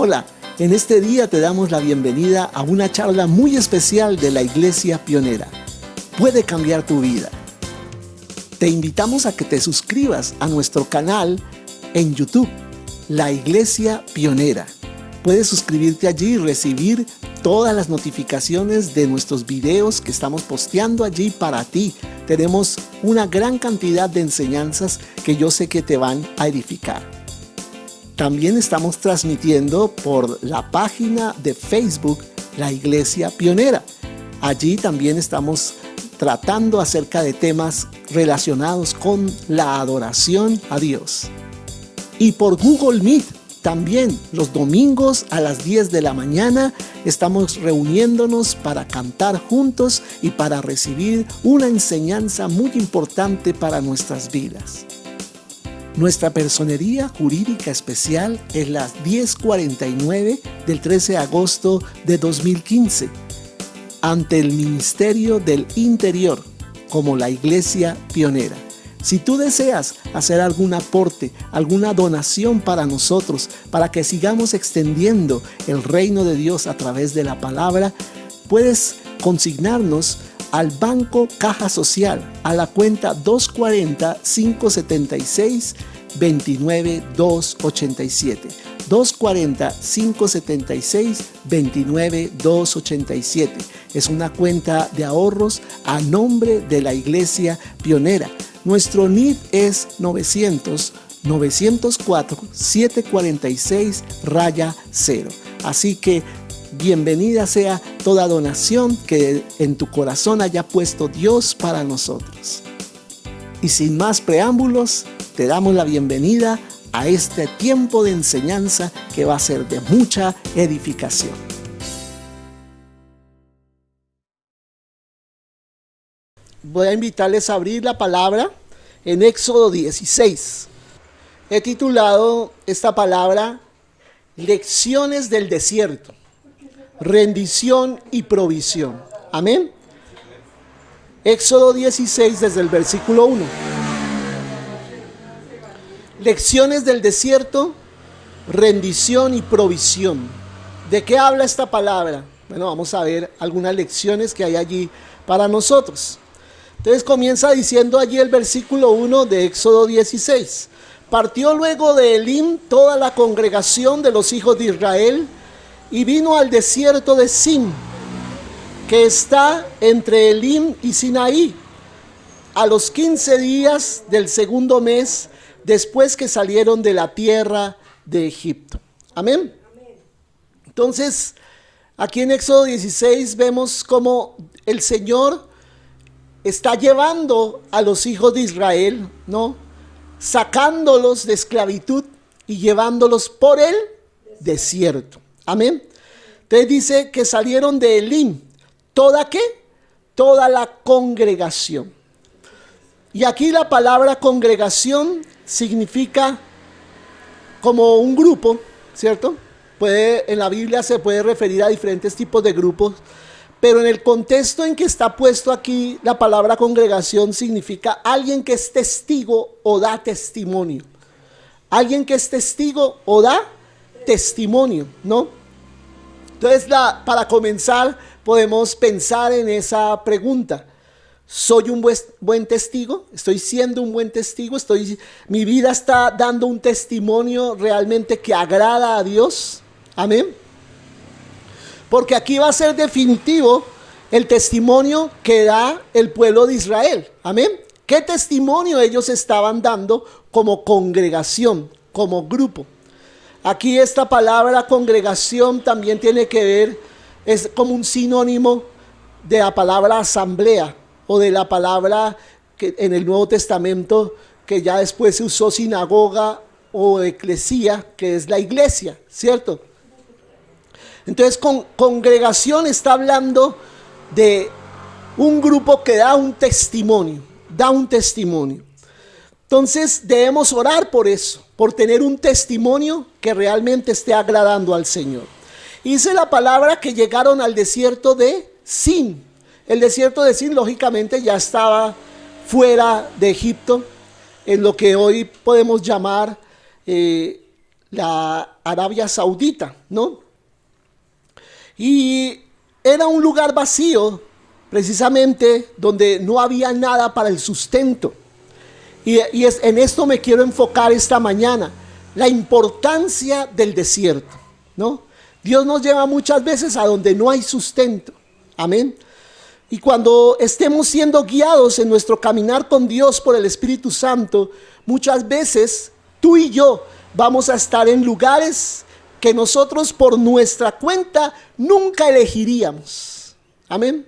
Hola, en este día te damos la bienvenida a una charla muy especial de la Iglesia Pionera. Puede cambiar tu vida. Te invitamos a que te suscribas a nuestro canal en YouTube, La Iglesia Pionera. Puedes suscribirte allí y recibir todas las notificaciones de nuestros videos que estamos posteando allí para ti. Tenemos una gran cantidad de enseñanzas que yo sé que te van a edificar. También estamos transmitiendo por la página de Facebook La Iglesia Pionera. Allí también estamos tratando acerca de temas relacionados con la adoración a Dios. Y por Google Meet también los domingos a las 10 de la mañana estamos reuniéndonos para cantar juntos y para recibir una enseñanza muy importante para nuestras vidas. Nuestra personería jurídica especial es la 1049 del 13 de agosto de 2015 ante el Ministerio del Interior como la Iglesia Pionera. Si tú deseas hacer algún aporte, alguna donación para nosotros, para que sigamos extendiendo el reino de Dios a través de la palabra, puedes consignarnos al Banco Caja Social, a la cuenta 240-576-29-287. 240-576-29-287. Es una cuenta de ahorros a nombre de la Iglesia Pionera. Nuestro NID es 900-904-746-0. Así que bienvenida sea toda donación que en tu corazón haya puesto Dios para nosotros. Y sin más preámbulos, te damos la bienvenida a este tiempo de enseñanza que va a ser de mucha edificación. Voy a invitarles a abrir la palabra en Éxodo 16. He titulado esta palabra Lecciones del desierto, rendición y provisión. Amén. Éxodo 16 desde el versículo 1. Lecciones del desierto, rendición y provisión. ¿De qué habla esta palabra? Bueno, vamos a ver algunas lecciones que hay allí para nosotros. Entonces comienza diciendo allí el versículo 1 de Éxodo 16. Partió luego de Elim toda la congregación de los hijos de Israel y vino al desierto de Sin, que está entre Elim y Sinaí, a los 15 días del segundo mes, después que salieron de la tierra de Egipto. Amén. Entonces, aquí en Éxodo 16 vemos cómo el Señor está llevando a los hijos de Israel, ¿no? Sacándolos de esclavitud y llevándolos por el desierto. Amén. Entonces dice que salieron de Elim. ¿Toda qué? Toda la congregación. Y aquí la palabra congregación significa como un grupo, ¿cierto? En la Biblia se puede referir a diferentes tipos de grupos, pero en el contexto en que está puesto aquí, la palabra congregación significa alguien que es testigo o da testimonio. Alguien que es testigo o da testimonio, ¿no? Entonces, para comenzar, podemos pensar en esa pregunta. ¿Soy un buen testigo? ¿Estoy siendo un buen testigo? ¿Mi vida está dando un testimonio realmente que agrada a Dios? Amén. Porque aquí va a ser definitivo el testimonio que da el pueblo de Israel. Amén. ¿Qué testimonio ellos estaban dando como congregación, como grupo? Aquí esta palabra congregación también tiene que ver, es como un sinónimo de la palabra asamblea o de la palabra que en el Nuevo Testamento que ya después se usó sinagoga o eclesía, que es la iglesia, ¿cierto? Entonces congregación está hablando de un grupo que da un testimonio, Entonces debemos orar por eso, por tener un testimonio que realmente esté agradando al Señor. Dice la palabra que llegaron al desierto de Sin. El desierto de Sin lógicamente ya estaba fuera de Egipto, en lo que hoy podemos llamar la Arabia Saudita, ¿no? Y era un lugar vacío, precisamente donde no había nada para el sustento. En esto me quiero enfocar esta mañana, la importancia del desierto, ¿no? Dios nos lleva muchas veces a donde no hay sustento, amén. Y cuando estemos siendo guiados en nuestro caminar con Dios por el Espíritu Santo, muchas veces tú y yo vamos a estar en lugares que nosotros por nuestra cuenta nunca elegiríamos, amén.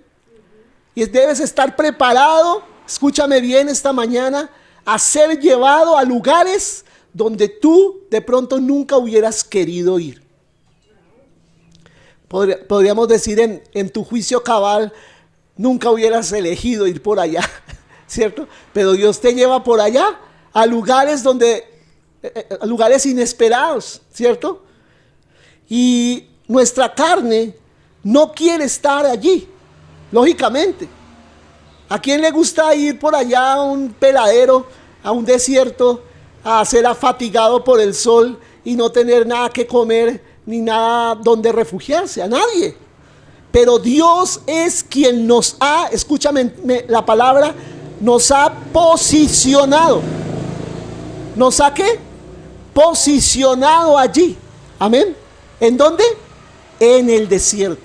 Y debes estar preparado, escúchame bien esta mañana, a ser llevado a lugares donde tú de pronto nunca hubieras querido ir. Podríamos decir en tu juicio cabal, nunca hubieras elegido ir por allá, ¿cierto? Pero Dios te lleva por allá a lugares a lugares inesperados, ¿cierto? Y nuestra carne no quiere estar allí, lógicamente. ¿A quién le gusta ir por allá a un peladero, a un desierto, a ser afatigado por el sol y no tener nada que comer ni nada donde refugiarse? A nadie. Pero Dios es quien nos ha, escúchame la palabra, nos ha posicionado. ¿Nos ha qué? Posicionado allí. Amén. ¿En dónde? En el desierto.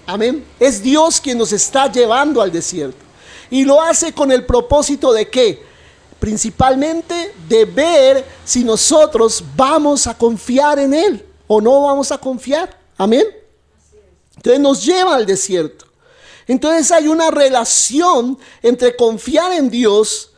Amén. Es Dios quien nos está llevando al desierto. Y lo hace con el propósito de ¿qué? Principalmente de ver si nosotros vamos a confiar en Él o no vamos a confiar. Amén. Entonces nos lleva al desierto. Entonces hay una relación entre confiar en Dios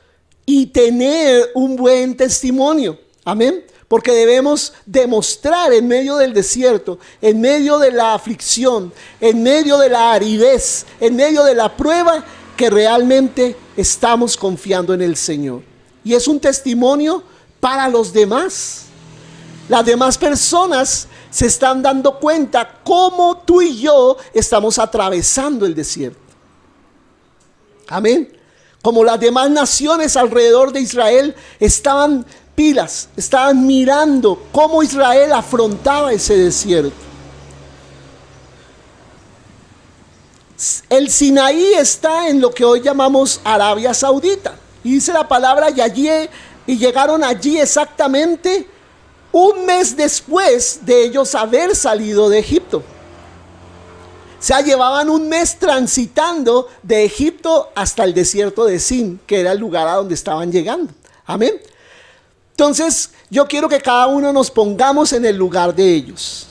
y tener un buen testimonio. Amén. Porque debemos demostrar en medio del desierto, en medio de la aflicción, en medio de la aridez, en medio de la prueba, que realmente estamos confiando en el Señor. Y es un testimonio para los demás. Las demás personas se están dando cuenta cómo tú y yo estamos atravesando el desierto. Amén. Como las demás naciones alrededor de Israel estaban pilas, estaban mirando cómo Israel afrontaba ese desierto. El Sinaí está en lo que hoy llamamos Arabia Saudita. Y dice la palabra, y llegaron allí exactamente un mes después de ellos haber salido de Egipto. O sea, llevaban un mes transitando de Egipto hasta el desierto de Sin, que era el lugar a donde estaban llegando. Amén. Entonces, yo quiero que cada uno nos pongamos en el lugar de ellos.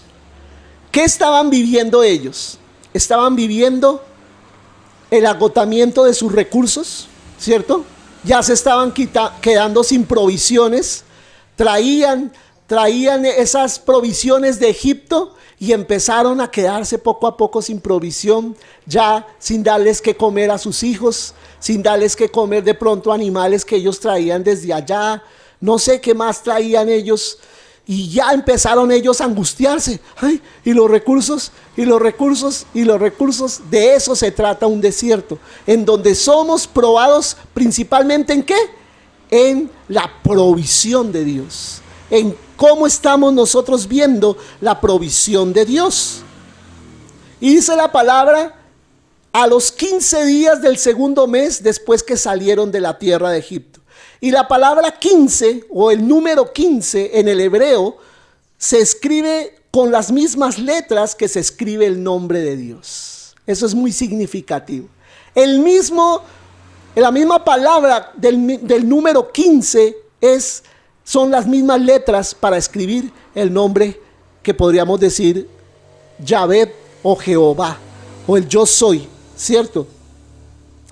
¿Qué estaban viviendo ellos? Estaban viviendo el agotamiento de sus recursos, ¿cierto? Ya se estaban quedando sin provisiones. Traían esas provisiones de Egipto y empezaron a quedarse poco a poco sin provisión, ya sin darles que comer a sus hijos, sin darles que comer de pronto animales que ellos traían desde allá. No sé qué más traían ellos. Y ya empezaron ellos a angustiarse. Ay, y los recursos, y los recursos, y los recursos. De eso se trata un desierto. En donde somos probados principalmente ¿en qué? En la provisión de Dios. En cómo estamos nosotros viendo la provisión de Dios. Y dice la palabra, a los 15 días del segundo mes después que salieron de la tierra de Egipto. Y la palabra 15 o el número 15 en el hebreo se escribe con las mismas letras que se escribe el nombre de Dios. Eso es muy significativo. La misma palabra del número 15 son las mismas letras para escribir el nombre que podríamos decir Yahvé o Jehová o el yo soy, ¿cierto?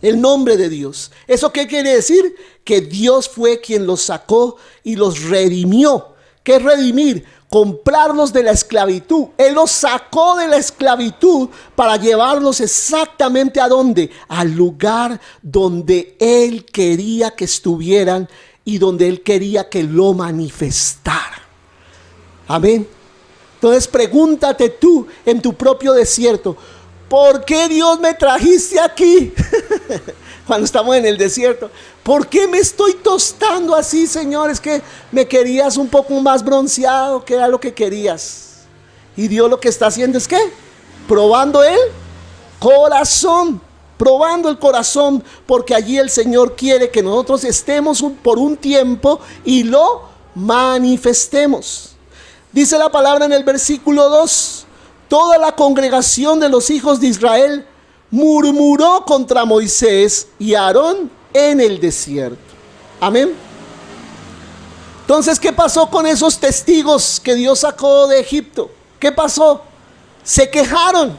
El nombre de Dios. ¿Eso qué quiere decir? Que Dios fue quien los sacó y los redimió. ¿Qué es redimir? Comprarlos de la esclavitud. Él los sacó de la esclavitud para llevarlos exactamente ¿a dónde? Al lugar donde Él quería que estuvieran y donde Él quería que lo manifestara. Amén. Entonces pregúntate tú en tu propio desierto, ¿por qué Dios me trajiste aquí? cuando estamos en el desierto. ¿Por qué me estoy tostando así, Señor? Es que me querías un poco más bronceado, que era lo que querías. Y Dios lo que está haciendo es ¿qué? Probando el corazón. Probando el corazón, porque allí el Señor quiere que nosotros estemos por un tiempo y lo manifestemos. Dice la palabra en el versículo 2: toda la congregación de los hijos de Israel murmuró contra Moisés y Aarón en el desierto. Amén. Entonces, ¿qué pasó con esos testigos que Dios sacó de Egipto? ¿Qué pasó? Se quejaron.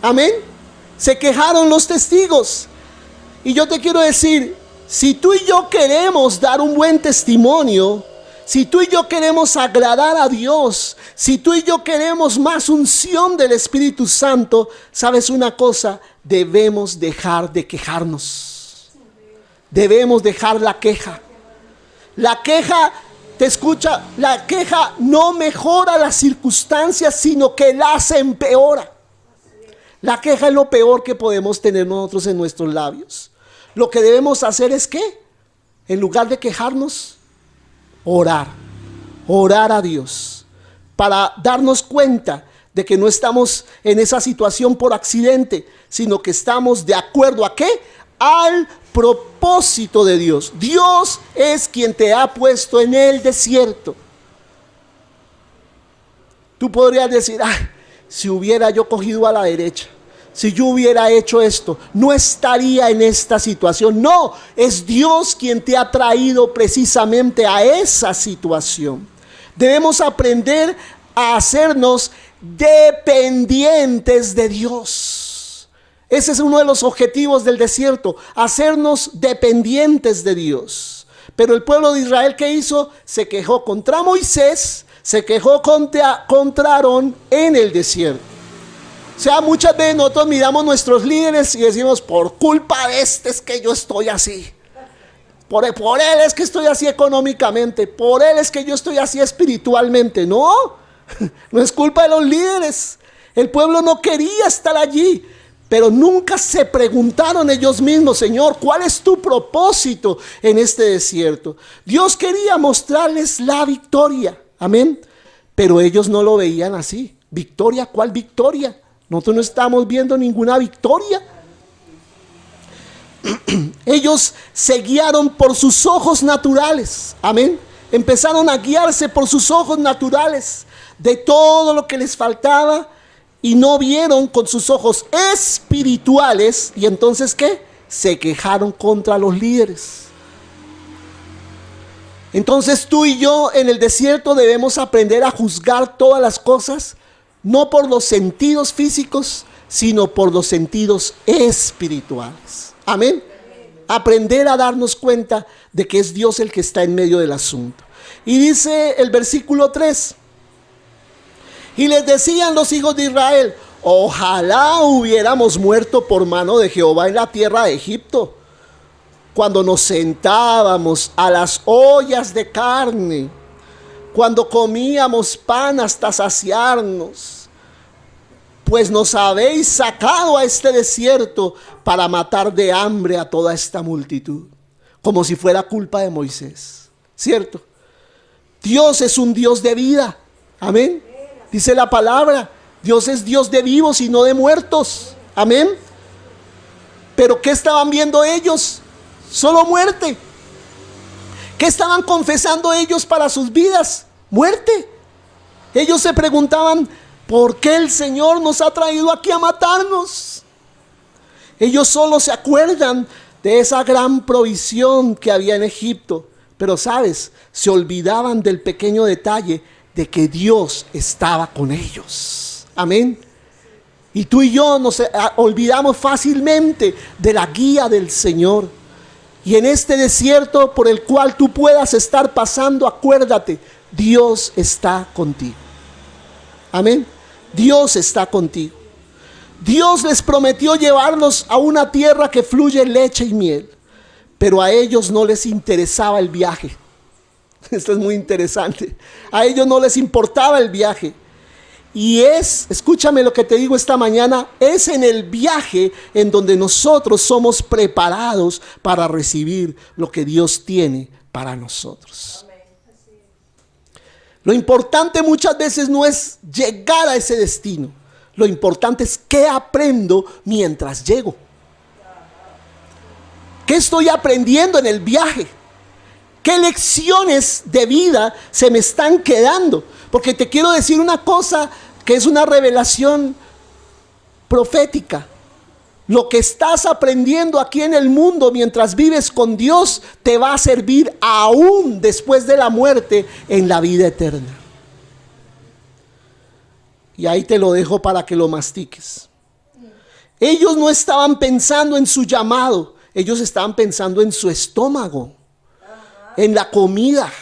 Amén. Se quejaron los testigos. Y yo te quiero decir, si tú y yo queremos dar un buen testimonio, si tú y yo queremos agradar a Dios, si tú y yo queremos más unción del Espíritu Santo, ¿sabes una cosa? Debemos dejar de quejarnos. Debemos dejar la queja. La queja, te escucha, la queja no mejora las circunstancias, sino que las empeora. La queja es lo peor que podemos tener nosotros en nuestros labios. Lo que debemos hacer es ¿qué? En lugar de quejarnos, orar a Dios, para darnos cuenta de que no estamos en esa situación por accidente, sino que estamos de acuerdo ¿a qué? Al propósito de Dios. Dios es quien te ha puesto en el desierto. Tú podrías decir, si hubiera yo cogido a la derecha, si yo hubiera hecho esto, no estaría en esta situación. No, es Dios quien te ha traído precisamente a esa situación. Debemos aprender a hacernos dependientes de Dios. Ese es uno de los objetivos del desierto, hacernos dependientes de Dios. Pero el pueblo de Israel, ¿qué hizo? Se quejó contra Moisés, se quejó contra Aarón en el desierto. O sea, muchas veces nosotros miramos nuestros líderes y decimos, por culpa de este es que yo estoy así. Por él es que estoy así económicamente. Por él es que yo estoy así espiritualmente. No, no es culpa de los líderes. El pueblo no quería estar allí. Pero nunca se preguntaron ellos mismos, Señor, ¿cuál es tu propósito en este desierto? Dios quería mostrarles la victoria. Amén. Pero ellos no lo veían así. ¿Victoria? ¿Cuál victoria? Nosotros no estamos viendo ninguna victoria. Ellos se guiaron por sus ojos naturales. Amén. Empezaron a guiarse por sus ojos naturales de todo lo que les faltaba y no vieron con sus ojos espirituales. Y entonces ¿qué? Se quejaron contra los líderes. Entonces tú y yo en el desierto debemos aprender a juzgar todas las cosas, no por los sentidos físicos, sino por los sentidos espirituales. Amén. Aprender a darnos cuenta de que es Dios el que está en medio del asunto. Y dice el versículo 3. Y les decían los hijos de Israel, ojalá hubiéramos muerto por mano de Jehová en la tierra de Egipto, cuando nos sentábamos a las ollas de carne, cuando comíamos pan hasta saciarnos, pues nos habéis sacado a este desierto para matar de hambre a toda esta multitud, como si fuera culpa de Moisés, ¿cierto? Dios es un Dios de vida, amén. Dice la palabra, Dios es Dios de vivos y no de muertos, amén. Pero ¿qué estaban viendo ellos? Solo muerte. ¿Qué estaban confesando ellos para sus vidas? Muerte. Ellos se preguntaban, ¿por qué el Señor nos ha traído aquí a matarnos? Ellos solo se acuerdan de esa gran provisión que había en Egipto. Pero sabes, se olvidaban del pequeño detalle de que Dios estaba con ellos. Amén. Y tú y yo nos olvidamos fácilmente de la guía del Señor. Y en este desierto por el cual tú puedas estar pasando, acuérdate, Dios está contigo. Amén. Dios está contigo. Dios les prometió llevarlos a una tierra que fluye leche y miel, pero a ellos no les interesaba el viaje. Esto es muy interesante. A ellos no les importaba el viaje. Y escúchame lo que te digo esta mañana, es en el viaje en donde nosotros somos preparados para recibir lo que Dios tiene para nosotros. Lo importante muchas veces no es llegar a ese destino. Lo importante es qué aprendo mientras llego. ¿Qué estoy aprendiendo en el viaje? ¿Qué lecciones de vida se me están quedando? Porque te quiero decir una cosa que es una revelación profética. Lo que estás aprendiendo aquí en el mundo mientras vives con Dios te va a servir aún después de la muerte en la vida eterna. Y ahí te lo dejo para que lo mastiques. Ellos no estaban pensando en su llamado, ellos estaban pensando en su estómago, en la comida,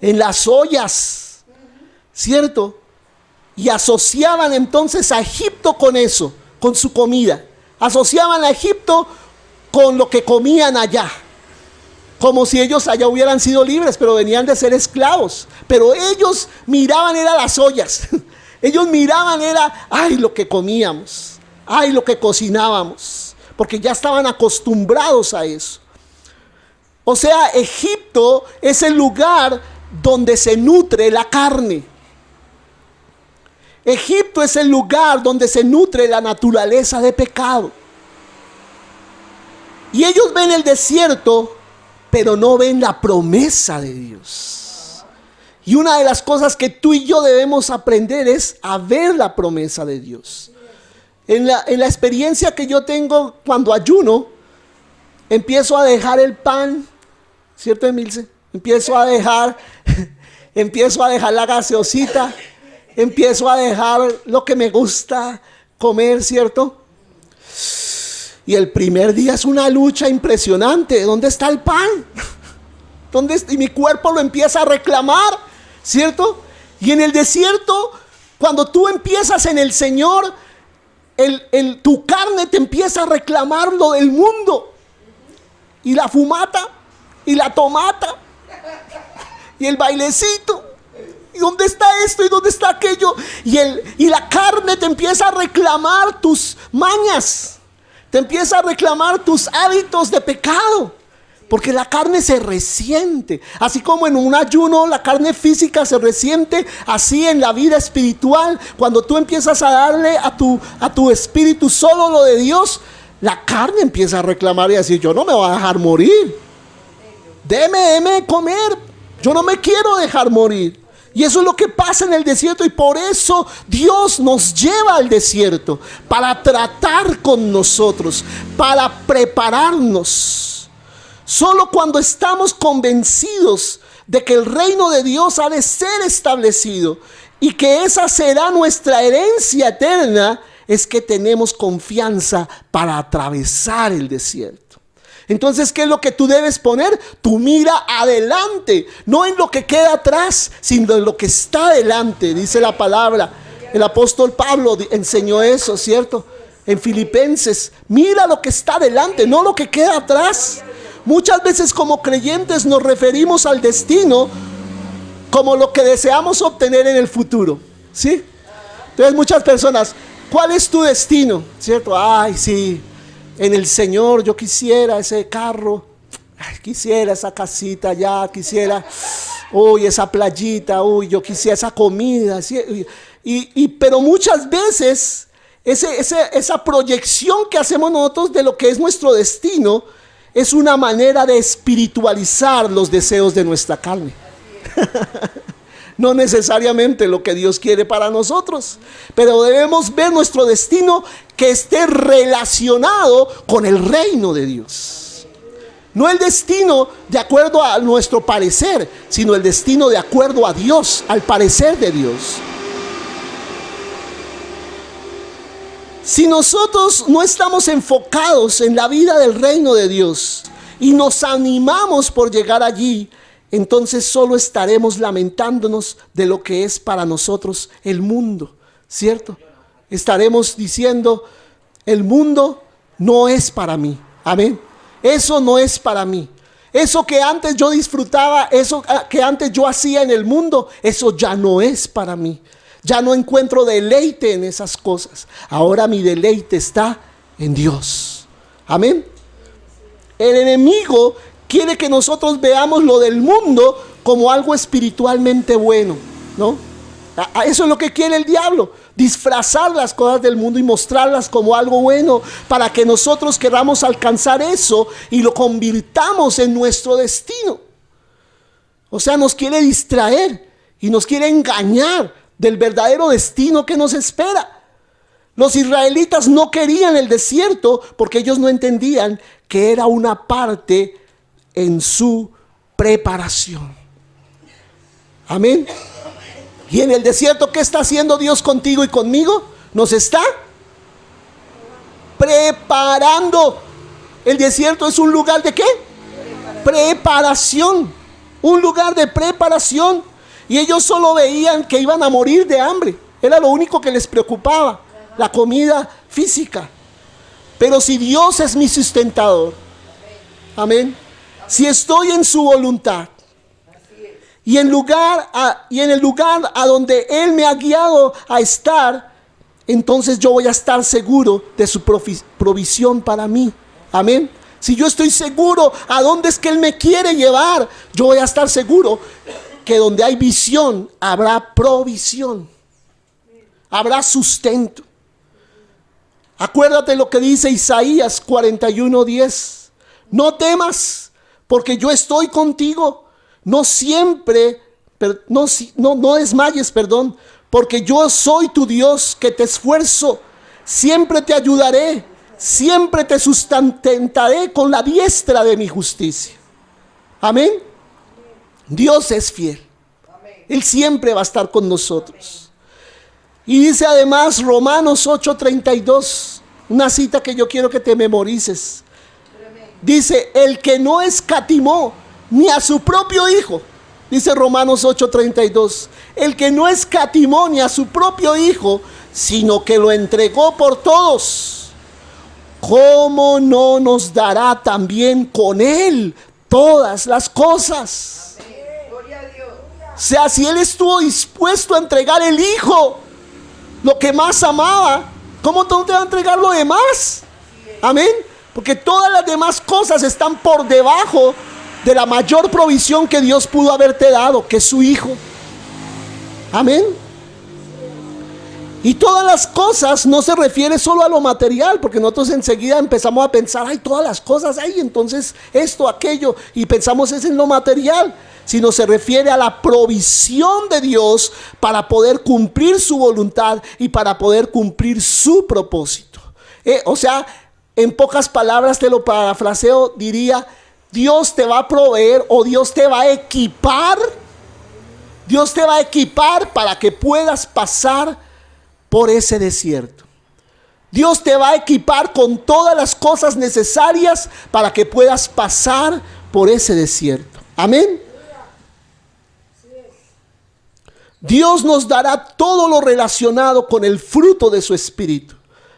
en las ollas, ¿cierto? Y asociaban entonces a Egipto con eso, con su comida. Asociaban a Egipto con lo que comían allá, como si ellos allá hubieran sido libres, pero venían de ser esclavos. Pero ellos miraban era las ollas, ellos miraban era, ay, lo que comíamos, ay, lo que cocinábamos, porque ya estaban acostumbrados a eso. O sea, Egipto es el lugar donde se nutre la carne. Egipto es el lugar donde se nutre la naturaleza de pecado. Y ellos ven el desierto, pero no ven la promesa de Dios. Y una de las cosas que tú y yo debemos aprender es a ver la promesa de Dios. En la experiencia que yo tengo cuando ayuno, empiezo a dejar el pan, ¿cierto, Emilce? Empiezo a dejar la gaseosita, empiezo a dejar lo que me gusta comer, ¿cierto? Y el primer día es una lucha impresionante. ¿Dónde está el pan? Y mi cuerpo lo empieza a reclamar, ¿cierto? Y en el desierto, cuando tú empiezas en el Señor, tu carne te empieza a reclamar lo del mundo. Y la fumata, y la tomata, y el bailecito. ¿Y dónde está esto? ¿Y dónde está aquello? Y la carne te empieza a reclamar tus mañas. Te empieza a reclamar tus hábitos de pecado. Porque la carne se resiente. Así como en un ayuno la carne física se resiente, así en la vida espiritual, cuando tú empiezas a darle a tu espíritu solo lo de Dios, la carne empieza a reclamar y a decir, yo no me voy a dejar morir. Deme comer. Yo no me quiero dejar morir. Y eso es lo que pasa en el desierto, y por eso Dios nos lleva al desierto, para tratar con nosotros, para prepararnos. Solo cuando estamos convencidos de que el reino de Dios ha de ser establecido y que esa será nuestra herencia eterna, es que tenemos confianza para atravesar el desierto. Entonces, ¿qué es lo que tú debes poner? Tu mira adelante, no en lo que queda atrás, sino en lo que está adelante, dice la palabra. El apóstol Pablo enseñó eso, ¿cierto? En Filipenses, mira lo que está adelante, no lo que queda atrás. Muchas veces como creyentes nos referimos al destino como lo que deseamos obtener en el futuro, ¿sí? Entonces muchas personas, ¿cuál es tu destino? ¿Cierto? Ay, sí, en el Señor yo quisiera ese carro, quisiera esa casita allá, quisiera, uy, esa playita, uy, yo quisiera esa comida, ¿sí? Pero muchas veces esa proyección que hacemos nosotros de lo que es nuestro destino es una manera de espiritualizar los deseos de nuestra carne. No necesariamente lo que Dios quiere para nosotros, pero debemos ver nuestro destino que esté relacionado con el reino de Dios. No el destino de acuerdo a nuestro parecer, sino el destino de acuerdo a Dios, al parecer de Dios. Si nosotros no estamos enfocados en la vida del reino de Dios y nos animamos por llegar allí, entonces solo estaremos lamentándonos de lo que es para nosotros el mundo, ¿cierto? Estaremos diciendo, el mundo no es para mí, amén. Eso no es para mí. Eso que antes yo disfrutaba, eso que antes yo hacía en el mundo, eso ya no es para mí. Ya no encuentro deleite en esas cosas. Ahora mi deleite está en Dios. Amén. El enemigo quiere que nosotros veamos lo del mundo como algo espiritualmente bueno, ¿no? Eso es lo que quiere el diablo, disfrazar las cosas del mundo y mostrarlas como algo bueno para que nosotros queramos alcanzar eso y lo convirtamos en nuestro destino. O sea, nos quiere distraer y nos quiere engañar del verdadero destino que nos espera. Los israelitas no querían el desierto porque ellos no entendían que era una parte en su preparación. Amén. Y en el desierto, ¿qué está haciendo Dios contigo y conmigo? Nos está preparando. El desierto es un lugar de ¿qué? Preparación. Un lugar de preparación. Y ellos solo veían que iban a morir de hambre. Era lo único que les preocupaba, la comida física. Pero si Dios es mi sustentador, amén, si estoy en su voluntad, y en el lugar a donde Él me ha guiado a estar, entonces yo voy a estar seguro de su provisión para mí. Amén. Si yo estoy seguro a dónde es que Él me quiere llevar, yo voy a estar seguro que donde hay visión habrá provisión, habrá sustento. Acuérdate lo que dice Isaías 41:10. No temas, porque yo estoy contigo. No desmayes, porque yo soy tu Dios que te esfuerzo. Siempre te ayudaré, siempre te sustentaré con la diestra de mi justicia. Amén. Dios es fiel. Él siempre va a estar con nosotros. Y dice además Romanos 8:32, una cita que yo quiero que te memorices. Dice, el que no escatimó ni a su propio hijo, dice Romanos 8:32, el que no escatimó ni a su propio hijo, sino que lo entregó por todos, ¿cómo no nos dará también con él todas las cosas? O sea, si Él estuvo dispuesto a entregar el hijo, lo que más amaba, ¿cómo no te va a entregar lo demás? Amén. Porque todas las demás cosas están por debajo de la mayor provisión que Dios pudo haberte dado, que es su hijo. Amén. Y todas las cosas no se refiere solo a lo material, porque nosotros enseguida empezamos a pensar, ay, todas las cosas, ay, entonces esto, aquello, y pensamos es en lo material, sino se refiere a la provisión de Dios para poder cumplir su voluntad y para poder cumplir su propósito. O sea, en pocas palabras te lo parafraseo, diría, Dios te va a proveer o Dios te va a equipar. Dios te va a equipar para que puedas pasar por ese desierto. Dios te va a equipar con todas las cosas necesarias para que puedas pasar por ese desierto. Amén. Dios nos dará todo lo relacionado con el fruto de su espíritu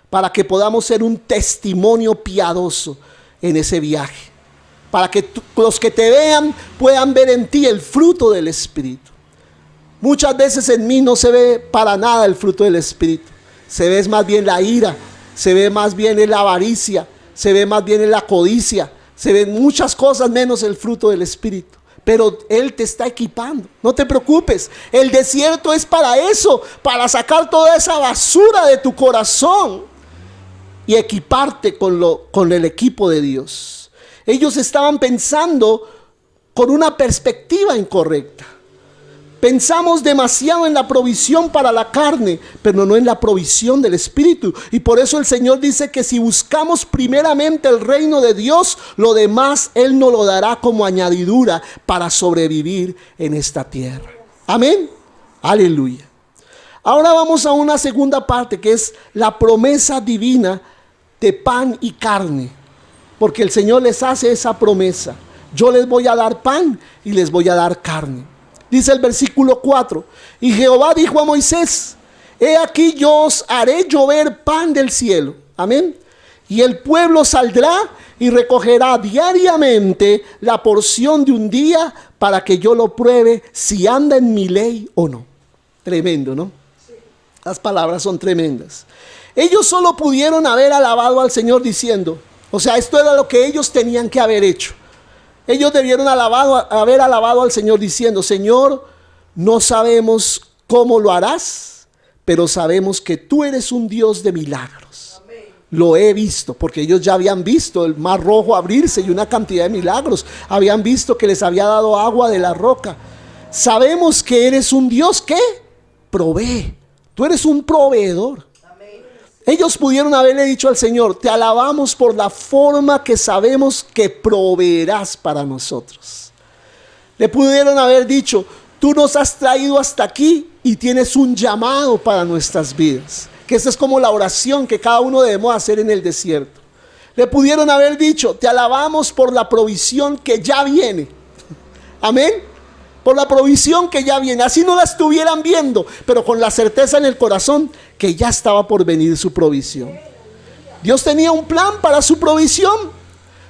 para que podamos ser un testimonio piadoso en ese viaje. Para que los que te vean puedan ver en ti el fruto del espíritu. Muchas veces en mí no se ve para nada el fruto del espíritu. Se ve más bien la ira, se ve más bien en la avaricia, se ve más bien en la codicia, se ven muchas cosas menos el fruto del espíritu. Pero Él te está equipando, no te preocupes. El desierto es para eso, para sacar toda esa basura de tu corazón y equiparte con el equipo de Dios. Ellos estaban pensando con una perspectiva incorrecta. Pensamos demasiado en la provisión para la carne, pero no en la provisión del Espíritu. Y por eso el Señor dice que si buscamos primeramente el reino de Dios, lo demás Él nos lo dará como añadidura para sobrevivir en esta tierra. Amén. Aleluya. Ahora vamos a una segunda parte que es la promesa divina de pan y carne. Porque el Señor les hace esa promesa. Yo les voy a dar pan y les voy a dar carne. Dice el versículo 4, y Jehová dijo a Moisés, he aquí yo os haré llover pan del cielo. Amén. Y el pueblo saldrá y recogerá diariamente la porción de un día para que yo lo pruebe si anda en mi ley o no. Tremendo, ¿no? Sí. Las palabras son tremendas. Ellos solo pudieron haber alabado al Señor diciendo, o sea, esto era lo que ellos tenían que haber hecho. Ellos debieron haber alabado al Señor diciendo, Señor, no sabemos cómo lo harás, pero sabemos que tú eres un Dios de milagros. Amén. Lo he visto, porque ellos ya habían visto el mar rojo abrirse y una cantidad de milagros. Habían visto que les había dado agua de la roca. Sabemos que eres un Dios que provee. Tú eres un proveedor. Amén. Ellos pudieron haberle dicho al Señor, te alabamos por la forma que sabemos que proveerás para nosotros. Le pudieron haber dicho, tú nos has traído hasta aquí y tienes un llamado para nuestras vidas. Que esta es como la oración que cada uno debemos hacer en el desierto. Le pudieron haber dicho, te alabamos por la provisión que ya viene. Amén. Por la provisión que ya viene. Así no la estuvieran viendo, pero con la certeza en el corazón que ya estaba por venir su provisión. Dios tenía un plan para su provisión.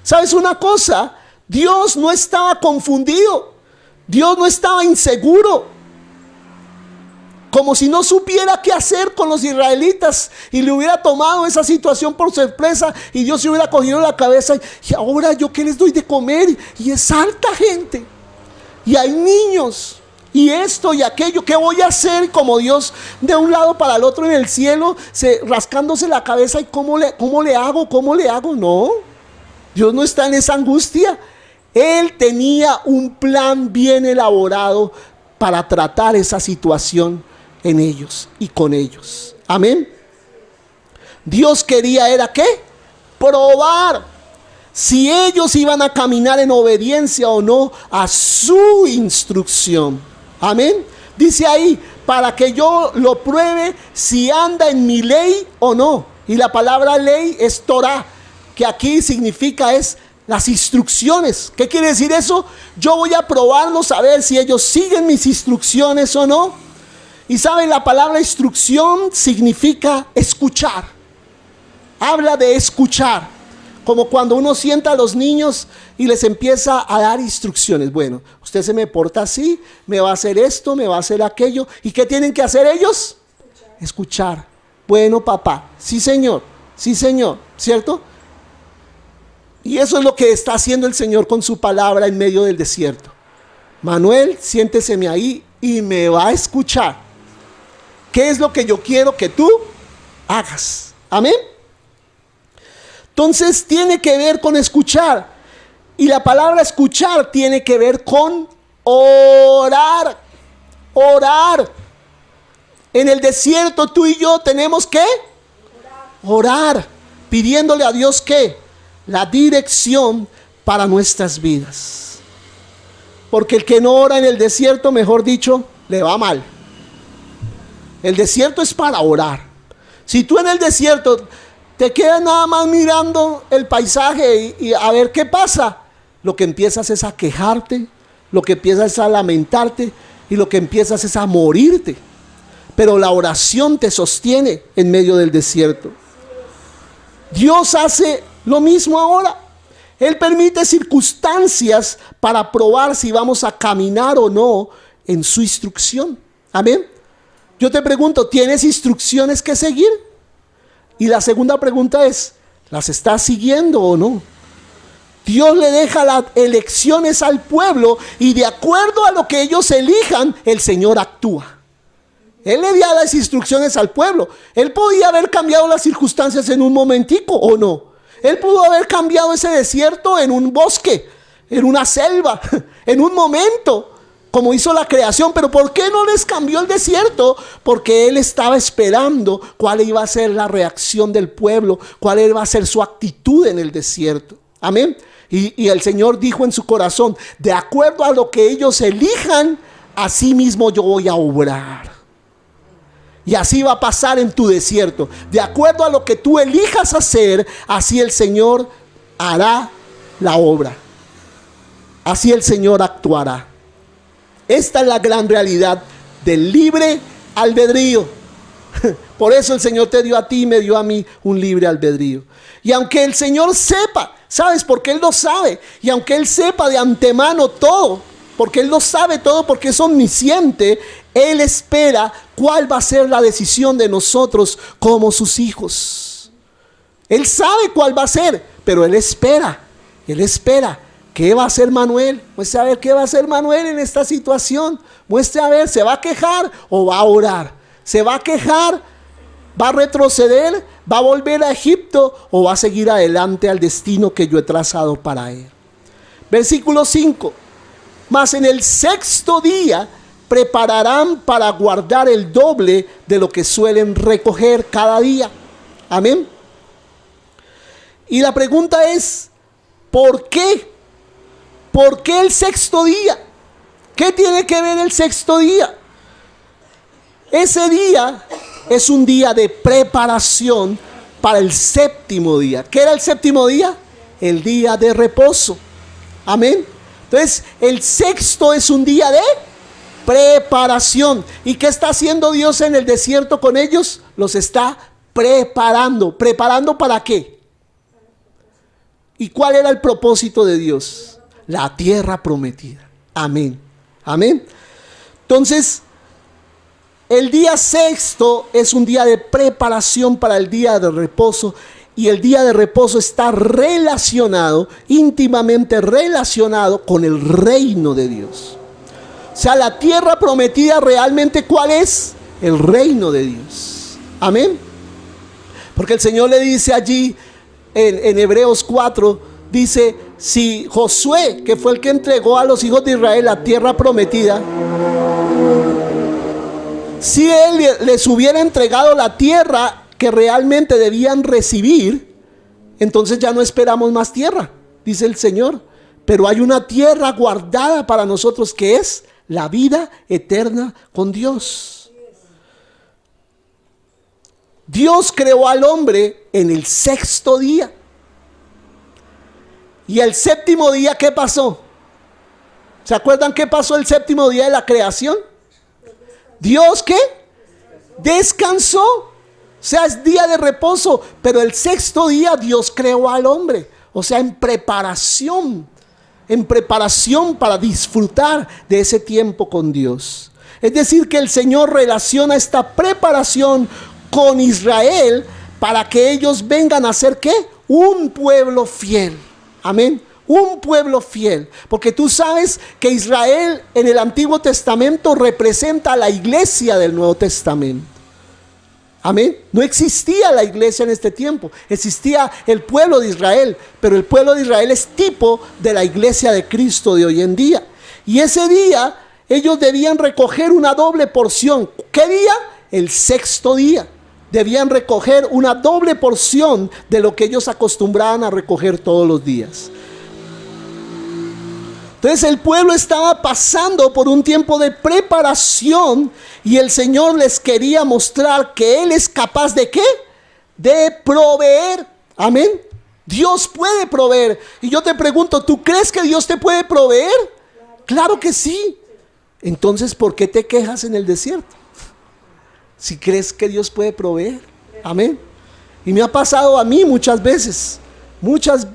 ¿Sabes una cosa? Dios no estaba confundido. Dios no estaba inseguro. Como si no supiera qué hacer con los israelitas y le hubiera tomado esa situación por sorpresa y Dios se hubiera cogido la cabeza y ahora yo qué les doy de comer, y es harta gente y hay niños y esto y aquello, ¿qué voy a hacer? Como Dios de un lado para el otro en el cielo, rascándose la cabeza y ¿cómo le hago? No, Dios no está en esa angustia. Él tenía un plan bien elaborado para tratar esa situación en ellos y con ellos. Amén. Dios quería era ¿qué? Probar si ellos iban a caminar en obediencia o no a su instrucción. Amén. Dice ahí, para que yo lo pruebe si anda en mi ley o no. Y la palabra ley es Torah, que aquí significa es las instrucciones. ¿Qué quiere decir eso? Yo voy a probarlos a ver si ellos siguen mis instrucciones o no. Y saben, la palabra instrucción significa escuchar. Habla de escuchar. Como cuando uno sienta a los niños y les empieza a dar instrucciones. Bueno, usted se me porta así, me va a hacer esto, me va a hacer aquello. ¿Y qué tienen que hacer ellos? Escuchar. Bueno, papá, sí señor, ¿cierto? Y eso es lo que está haciendo el Señor con su palabra en medio del desierto. Manuel, siénteseme ahí y me va a escuchar. ¿Qué es lo que yo quiero que tú hagas? Amén. Entonces tiene que ver con escuchar. Y la palabra escuchar tiene que ver con orar. Orar. En el desierto tú y yo tenemos que orar. Pidiéndole a Dios ¿qué? La dirección para nuestras vidas. Porque el que no ora en el desierto, mejor dicho, le va mal. El desierto es para orar. Si tú en el desierto te quedas nada más mirando el paisaje y a ver qué pasa, lo que empiezas es a quejarte, lo que empiezas es a lamentarte y lo que empiezas es a morirte. Pero la oración te sostiene en medio del desierto. Dios hace lo mismo ahora. Él permite circunstancias para probar si vamos a caminar o no en su instrucción. Amén. Yo te pregunto, ¿tienes instrucciones que seguir? Y la segunda pregunta es, ¿las estás siguiendo o no? Dios le deja las elecciones al pueblo y de acuerdo a lo que ellos elijan, el Señor actúa. Él le dio las instrucciones al pueblo. Él podía haber cambiado las circunstancias en un momentico o no. Él pudo haber cambiado ese desierto en un bosque, en una selva, en un momento, como hizo la creación. Pero ¿por qué no les cambió el desierto? Porque Él estaba esperando cuál iba a ser la reacción del pueblo, cuál iba a ser su actitud en el desierto. Amén. Y el Señor dijo en su corazón, de acuerdo a lo que ellos elijan, así mismo yo voy a obrar. Y así va a pasar en tu desierto. De acuerdo a lo que tú elijas hacer, así el Señor hará la obra. Así el Señor actuará. Esta es la gran realidad del libre albedrío. Por eso el Señor te dio a ti y me dio a mí un libre albedrío. Y aunque el Señor sepa, ¿sabes? Porque Él lo sabe. Y aunque Él sepa de antemano todo, porque Él lo sabe todo, porque es omnisciente, Él espera cuál va a ser la decisión de nosotros como sus hijos. Él sabe cuál va a ser, pero Él espera. Él espera. ¿Qué va a hacer Manuel? Muestre a ver qué va a hacer Manuel en esta situación. Muestre a ver, ¿se va a quejar o va a orar? ¿Se va a quejar? ¿Va a retroceder? ¿Va a volver a Egipto? ¿O va a seguir adelante al destino que yo he trazado para él? Versículo 5. Mas en el sexto día prepararán para guardar el doble de lo que suelen recoger cada día. Amén. Y la pregunta es, ¿por qué? ¿Por qué el sexto día? ¿Qué tiene que ver el sexto día? Ese día es un día de preparación para el séptimo día. ¿Qué era el séptimo día? El día de reposo. Amén. Entonces, el sexto es un día de preparación. ¿Y qué está haciendo Dios en el desierto con ellos? Los está preparando. ¿Preparando para qué? ¿Y cuál era el propósito de Dios? La tierra prometida. Amén. Amén. Entonces, el día sexto es un día de preparación para el día de reposo. Y el día de reposo está relacionado, íntimamente relacionado con el reino de Dios. O sea, la tierra prometida realmente, ¿cuál es? El reino de Dios. Amén. Porque el Señor le dice allí en Hebreos 4, dice, si Josué, que fue el que entregó a los hijos de Israel la tierra prometida, si él les hubiera entregado la tierra que realmente debían recibir, entonces ya no esperamos más tierra, dice el Señor. Pero hay una tierra guardada para nosotros que es la vida eterna con Dios. Dios creó al hombre en el sexto día. Y el séptimo día, ¿qué pasó? ¿Se acuerdan qué pasó el séptimo día de la creación? Dios, ¿qué? Descansó. O sea, es día de reposo. Pero el sexto día Dios creó al hombre. O sea, en preparación para disfrutar de ese tiempo con Dios. Es decir, que el Señor relaciona esta preparación con Israel para que ellos vengan a ser, ¿qué? Un pueblo fiel. Amén. Un pueblo fiel. Porque tú sabes que Israel en el Antiguo Testamento representa a la iglesia del Nuevo Testamento. Amén. No existía la iglesia en este tiempo. Existía el pueblo de Israel. Pero el pueblo de Israel es tipo de la iglesia de Cristo de hoy en día. Y ese día ellos debían recoger una doble porción. ¿Qué día? El sexto día. Debían recoger una doble porción de lo que ellos acostumbraban a recoger todos los días. Entonces el pueblo estaba pasando por un tiempo de preparación y el Señor les quería mostrar que Él es capaz de ¿qué? De proveer. Amén. Dios puede proveer. Y yo te pregunto, ¿tú crees que Dios te puede proveer? Claro que sí. Entonces, ¿por qué te quejas en el desierto? Si crees que Dios puede proveer. Amén. Y me ha pasado a mí muchas veces. Muchas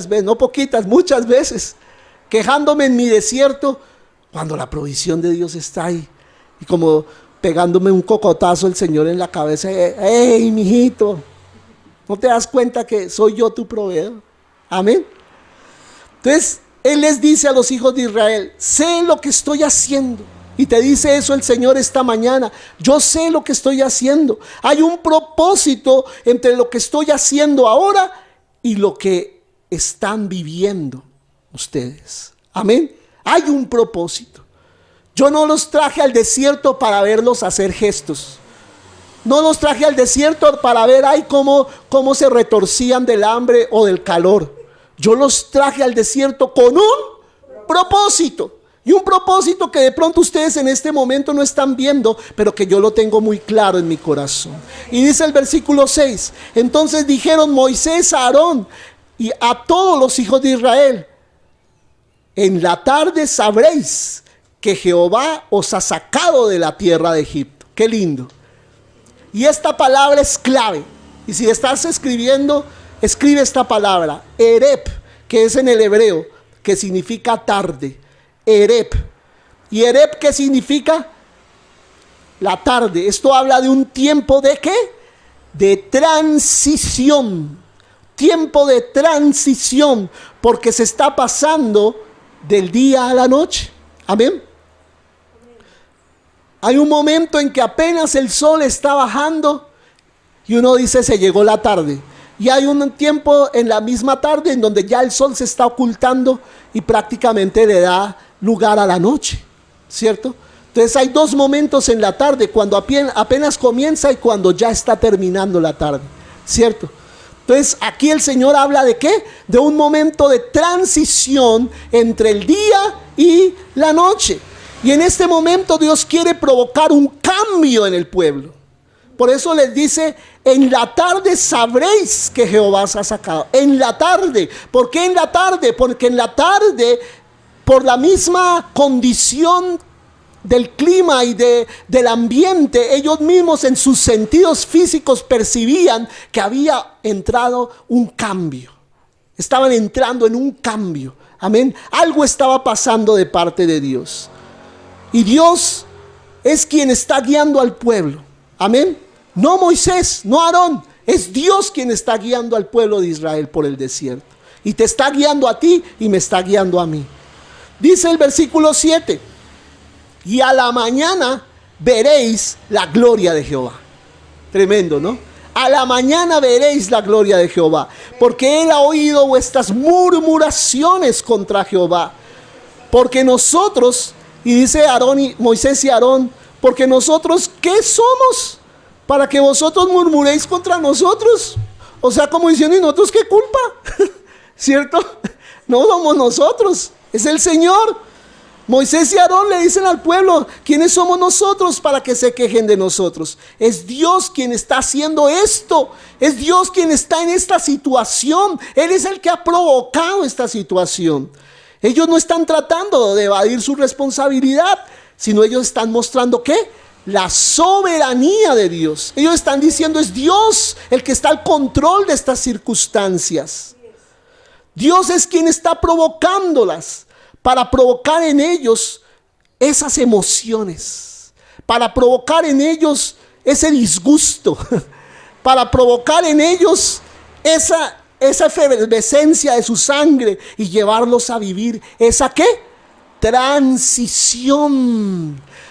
veces, no poquitas, muchas veces. Quejándome en mi desierto cuando la provisión de Dios está ahí. Y como pegándome un cocotazo el Señor en la cabeza. ¡Ey, mijito! ¿No te das cuenta que soy yo tu proveedor? Amén. Entonces, Él les dice a los hijos de Israel, sé lo que estoy haciendo. Y te dice eso el Señor esta mañana. Yo sé lo que estoy haciendo. Hay un propósito entre lo que estoy haciendo ahora y lo que están viviendo ustedes. Amén. Hay un propósito. Yo no los traje al desierto para verlos hacer gestos. No los traje al desierto para ver cómo se retorcían del hambre o del calor. Yo los traje al desierto con un propósito. Y un propósito que de pronto ustedes en este momento no están viendo, pero que yo lo tengo muy claro en mi corazón. Y dice el versículo 6, entonces dijeron Moisés a Aarón y a todos los hijos de Israel, en la tarde sabréis que Jehová os ha sacado de la tierra de Egipto. Qué lindo. Y esta palabra es clave. Y si estás escribiendo, escribe esta palabra, Erep, que es en el hebreo, que significa tarde. Erep. ¿Y Erep qué significa? la tarde. Esto habla de un tiempo ¿de qué? De transición. Tiempo de transición, porque se está pasando del día a la noche. Amén. Hay un momento en que apenas el sol está bajando y uno dice se llegó la tarde. Y hay un tiempo en la misma tarde en donde ya el sol se está ocultando y prácticamente le da lugar a la noche, ¿cierto? Entonces hay dos momentos en la tarde, cuando apenas comienza y cuando ya está terminando la tarde, ¿cierto? Entonces aquí el Señor habla de ¿qué? De un momento de transición entre el día y la noche. Y en este momento Dios quiere provocar un cambio en el pueblo. Por eso les dice, en la tarde sabréis que Jehová os ha sacado. En la tarde. ¿Por qué en la tarde? Porque en la tarde, por la misma condición del clima y del ambiente, ellos mismos en sus sentidos físicos percibían que había entrado un cambio. Estaban entrando en un cambio. Amén. Algo estaba pasando de parte de Dios. Y Dios es quien está guiando al pueblo. Amén. No Moisés, no Aarón. Es Dios quien está guiando al pueblo de Israel por el desierto. Y te está guiando a ti y me está guiando a mí. Dice el versículo 7. Y a la mañana veréis la gloria de Jehová. Tremendo, ¿no? A la mañana veréis la gloria de Jehová. Porque Él ha oído vuestras murmuraciones contra Jehová. Porque nosotros, y dice Moisés y Aarón, porque nosotros, ¿qué somos? Para que vosotros murmuréis contra nosotros. O sea, como diciendo, ¿y nosotros qué culpa? ¿Cierto? No somos nosotros, es el Señor. Moisés y Aarón le dicen al pueblo, ¿quiénes somos nosotros para que se quejen de nosotros? Es Dios quien está haciendo esto. Es Dios quien está en esta situación. Él es el que ha provocado esta situación. Ellos no están tratando de evadir su responsabilidad, sino ellos están mostrando ¿qué? La soberanía de Dios. Ellos están diciendo, es Dios el que está al control de estas circunstancias. Dios es quien está provocándolas, para provocar en ellos esas emociones, para provocar en ellos ese disgusto, para provocar en ellos esa efervescencia de su sangre y llevarlos a vivir esa ¿qué? Transición.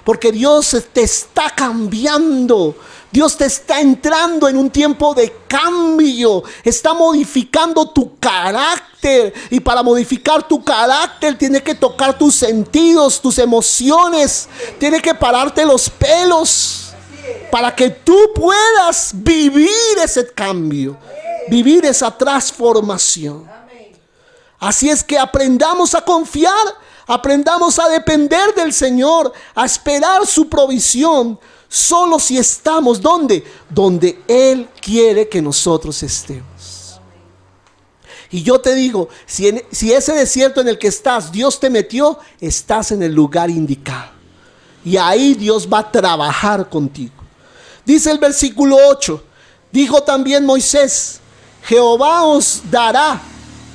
Porque Dios te está cambiando. Dios te está entrando en un tiempo de cambio. Está modificando tu carácter. Y para modificar tu carácter tiene que tocar tus sentidos, tus emociones. Tiene que pararte los pelos. Para que tú puedas vivir ese cambio. Vivir esa transformación. Así es que aprendamos a confiar. Aprendamos a depender del Señor, a esperar su provisión, solo si estamos, ¿dónde? Donde Él quiere que nosotros estemos. Y yo te digo, si ese desierto en el que estás, Dios te metió, estás en el lugar indicado. Y ahí Dios va a trabajar contigo. Dice el versículo 8, dijo también Moisés, Jehová os dará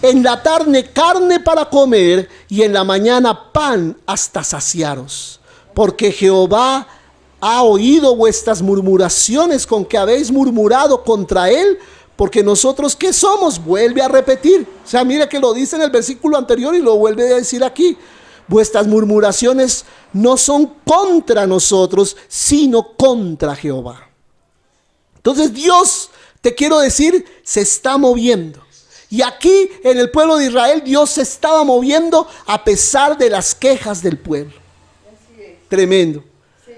en la tarde carne para comer y en la mañana pan hasta saciaros. Porque Jehová ha oído vuestras murmuraciones con que habéis murmurado contra Él. Porque nosotros ¿qué somos? Vuelve a repetir. O sea, mire que lo dice en el versículo anterior y lo vuelve a decir aquí. Vuestras murmuraciones no son contra nosotros, sino contra Jehová. Entonces Dios, te quiero decir, se está moviendo. Y aquí en el pueblo de Israel Dios se estaba moviendo a pesar de las quejas del pueblo. Tremendo.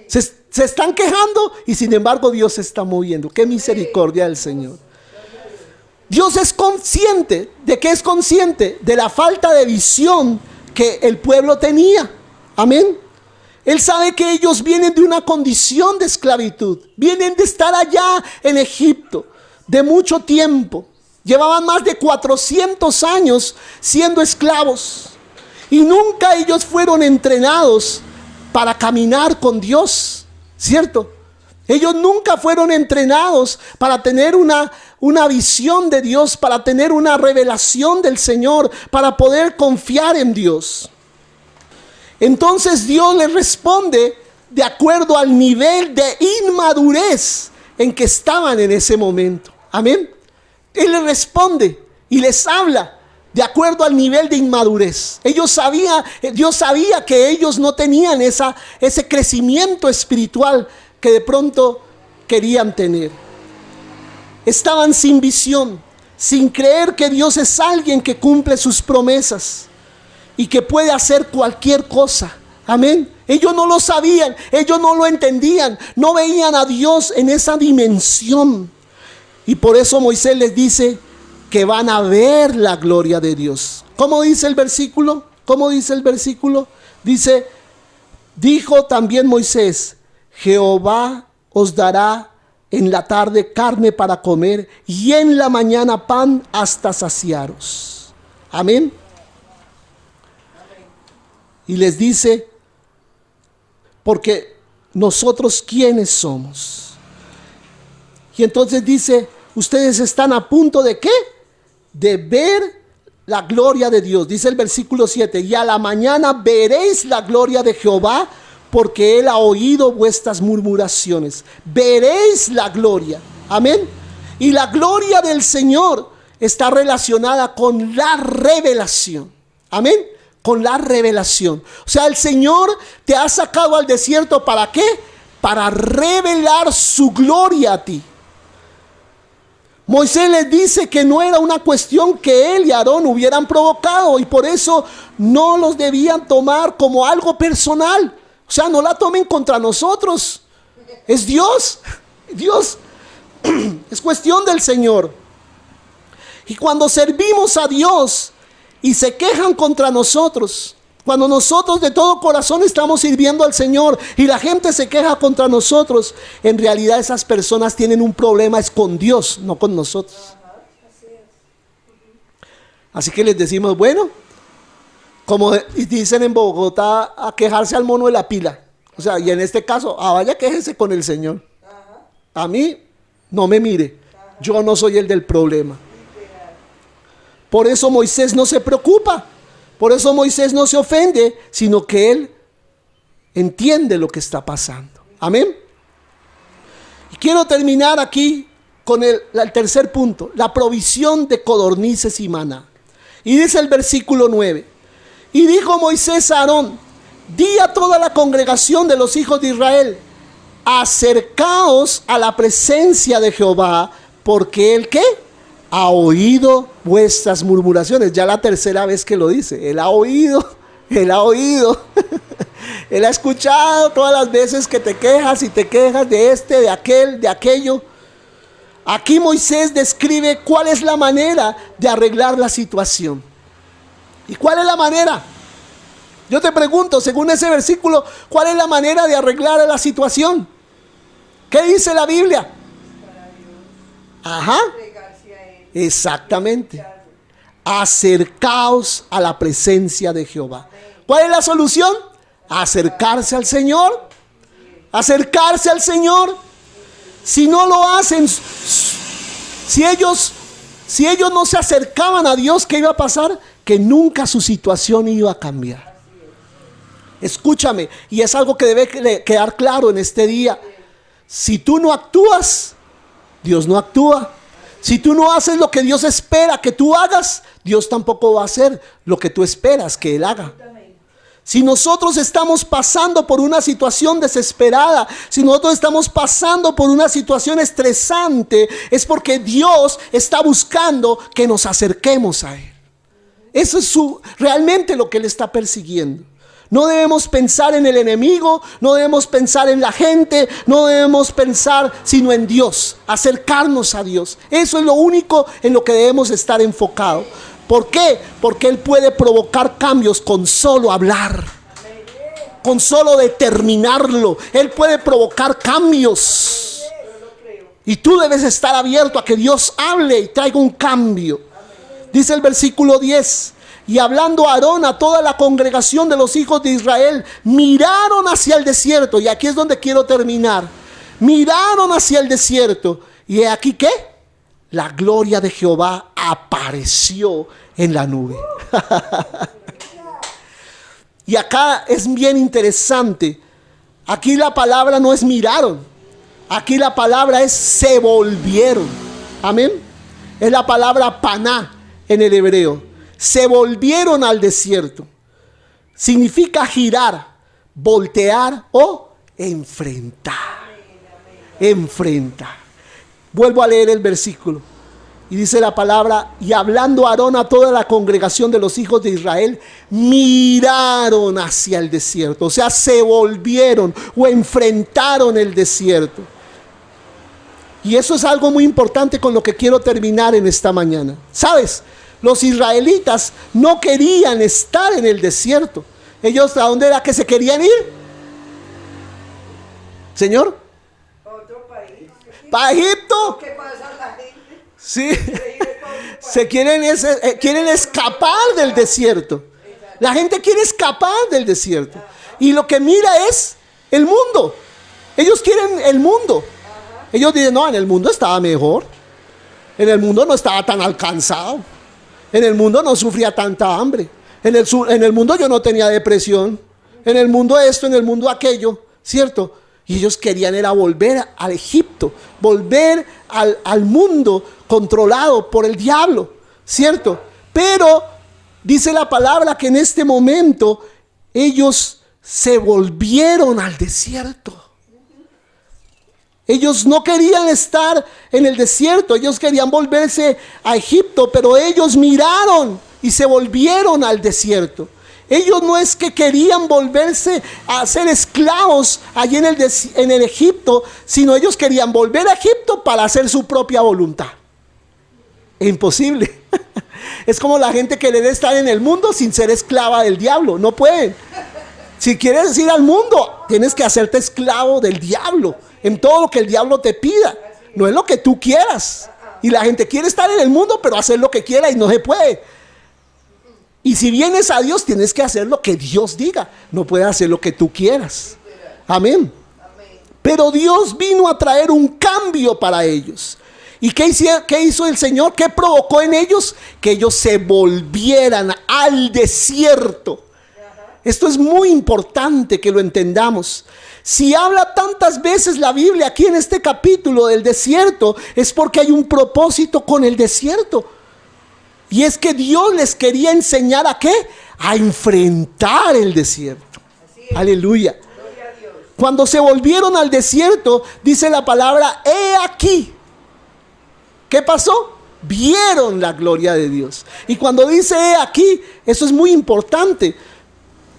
Se están quejando y sin embargo Dios se está moviendo. Qué misericordia del Señor. Dios es consciente. ¿De qué es consciente? De la falta de visión que el pueblo tenía. Amén. Él sabe que ellos vienen de una condición de esclavitud. Vienen de estar allá en Egipto de mucho tiempo. Llevaban más de 400 años siendo esclavos. Y nunca ellos fueron entrenados para caminar con Dios. ¿Cierto? Ellos nunca fueron entrenados para tener una visión de Dios, para tener una revelación del Señor, para poder confiar en Dios. Entonces Dios les responde de acuerdo al nivel de inmadurez en que estaban en ese momento. Amén. Él les responde y les habla de acuerdo al nivel de inmadurez. Dios sabía que ellos no tenían ese crecimiento espiritual que de pronto querían tener. Estaban sin visión, sin creer que Dios es alguien que cumple sus promesas y que puede hacer cualquier cosa. Amén. Ellos no lo sabían, ellos no lo entendían, no veían a Dios en esa dimensión. Y por eso Moisés les dice que van a ver la gloria de Dios. ¿Cómo dice el versículo? ¿Cómo dice el versículo? Dice, dijo también Moisés, Jehová os dará en la tarde carne para comer y en la mañana pan hasta saciaros. Amén. Y les dice, porque nosotros ¿quiénes somos? Y entonces dice, ustedes están a punto de ¿qué? De ver la gloria de Dios. Dice el versículo 7, y a la mañana veréis la gloria de Jehová, porque Él ha oído vuestras murmuraciones. Veréis la gloria. Amén. Y la gloria del Señor está relacionada con la revelación. Amén. Con la revelación. O sea, el Señor te ha sacado al desierto, ¿para qué? Para revelar su gloria a ti. Moisés les dice que no era una cuestión que él y Aarón hubieran provocado y por eso no los debían tomar como algo personal. O sea, no la tomen contra nosotros. Es Dios. Dios. Es cuestión del Señor. Y cuando servimos a Dios y se quejan contra nosotros, cuando nosotros de todo corazón estamos sirviendo al Señor y la gente se queja contra nosotros, en realidad esas personas tienen un problema es con Dios, no con nosotros. Así que les decimos, bueno, como dicen en Bogotá, a quejarse al mono de la pila. O sea, y en este caso, vaya quéjese con el Señor. A mí no me mire, yo no soy el del problema. Por eso Moisés no se preocupa. Por eso Moisés no se ofende, sino que él entiende lo que está pasando. Amén. Y quiero terminar aquí con el tercer punto, la provisión de codornices y maná. Y dice el versículo 9, y dijo Moisés a Aarón, di a toda la congregación de los hijos de Israel, acercaos a la presencia de Jehová, porque él ¿qué? Ha oído vuestras murmuraciones. Ya la tercera vez que lo dice. Él ha oído. Él ha oído. Él ha escuchado todas las veces que te quejas y te quejas de este, de aquel, de aquello. Aquí Moisés describe cuál es la manera de arreglar la situación. ¿Y cuál es la manera? Yo te pregunto, según ese versículo, ¿cuál es la manera de arreglar la situación? ¿Qué dice la Biblia? Ajá. Exactamente. Acercaos a la presencia de Jehová. ¿Cuál es la solución? Acercarse al Señor. Acercarse al Señor. Si no lo hacen, si ellos no se acercaban a Dios, ¿qué iba a pasar? Que nunca su situación iba a cambiar. Escúchame, y es algo que debe quedar claro en este día. Si tú no actúas, Dios no actúa. Si tú no haces lo que Dios espera que tú hagas, Dios tampoco va a hacer lo que tú esperas que Él haga. Si nosotros estamos pasando por una situación desesperada, si nosotros estamos pasando por una situación estresante, es porque Dios está buscando que nos acerquemos a Él. Eso es realmente lo que Él está persiguiendo. No debemos pensar en el enemigo, no debemos pensar en la gente, no debemos pensar sino en Dios, acercarnos a Dios. Eso es lo único en lo que debemos estar enfocados. ¿Por qué? Porque Él puede provocar cambios con solo hablar, con solo determinarlo. Él puede provocar cambios. Y tú debes estar abierto a que Dios hable y traiga un cambio. Dice el versículo 10. Y hablando Aarón a toda la congregación de los hijos de Israel, miraron hacia el desierto. Y aquí es donde quiero terminar. Miraron hacia el desierto. ¿Y aquí qué? La gloria de Jehová apareció en la nube. Y acá es bien interesante. Aquí la palabra no es miraron. Aquí la palabra es se volvieron. Amén. Es la palabra paná en el hebreo. Se volvieron al desierto. Significa girar, voltear o enfrentar. Enfrentar. Vuelvo a leer el versículo. Y dice la palabra, y hablando Aarón a toda la congregación de los hijos de Israel, miraron hacia el desierto. O sea, se volvieron o enfrentaron el desierto. Y eso es algo muy importante con lo que quiero terminar en esta mañana. ¿Sabes? Los israelitas no querían estar en el desierto. Ellos, ¿a dónde era que se querían ir? ¿Señor? Otro país. ¿Para Egipto? ¿Qué pasa la gente? Sí. Quieren escapar del desierto. La gente quiere escapar del desierto. Y lo que mira es el mundo. Ellos quieren el mundo. Ellos dicen, no, en el mundo estaba mejor. En el mundo no estaba tan alcanzado. En el mundo no sufría tanta hambre. En el mundo yo no tenía depresión. En el mundo esto, en el mundo aquello. ¿Cierto? Y ellos querían era volver al Egipto. Volver al mundo controlado por el diablo. ¿Cierto? Pero dice la palabra que en este momento ellos se volvieron al desierto. Ellos no querían estar en el desierto, ellos querían volverse a Egipto, pero ellos miraron y se volvieron al desierto. Ellos no es que querían volverse a ser esclavos allí en el Egipto, sino ellos querían volver a Egipto para hacer su propia voluntad. Es imposible. Es como la gente que debe estar en el mundo sin ser esclava del diablo. No pueden. Si quieres ir al mundo, tienes que hacerte esclavo del diablo en todo lo que el diablo te pida. No es lo que tú quieras. Y la gente quiere estar en el mundo, pero hacer lo que quiera y no se puede. Y si vienes a Dios, tienes que hacer lo que Dios diga. No puedes hacer lo que tú quieras. Amén. Pero Dios vino a traer un cambio para ellos. ¿Y qué hizo el Señor? ¿Qué provocó en ellos? Que ellos se volvieran al desierto. Esto es muy importante que lo entendamos. Si habla tantas veces la Biblia aquí en este capítulo del desierto, es porque hay un propósito con el desierto. Y es que Dios les quería enseñar ¿a qué? A enfrentar el desierto. Aleluya. Cuando se volvieron al desierto, dice la palabra, he aquí. ¿Qué pasó? Vieron la gloria de Dios. Y cuando dice he aquí, eso es muy importante,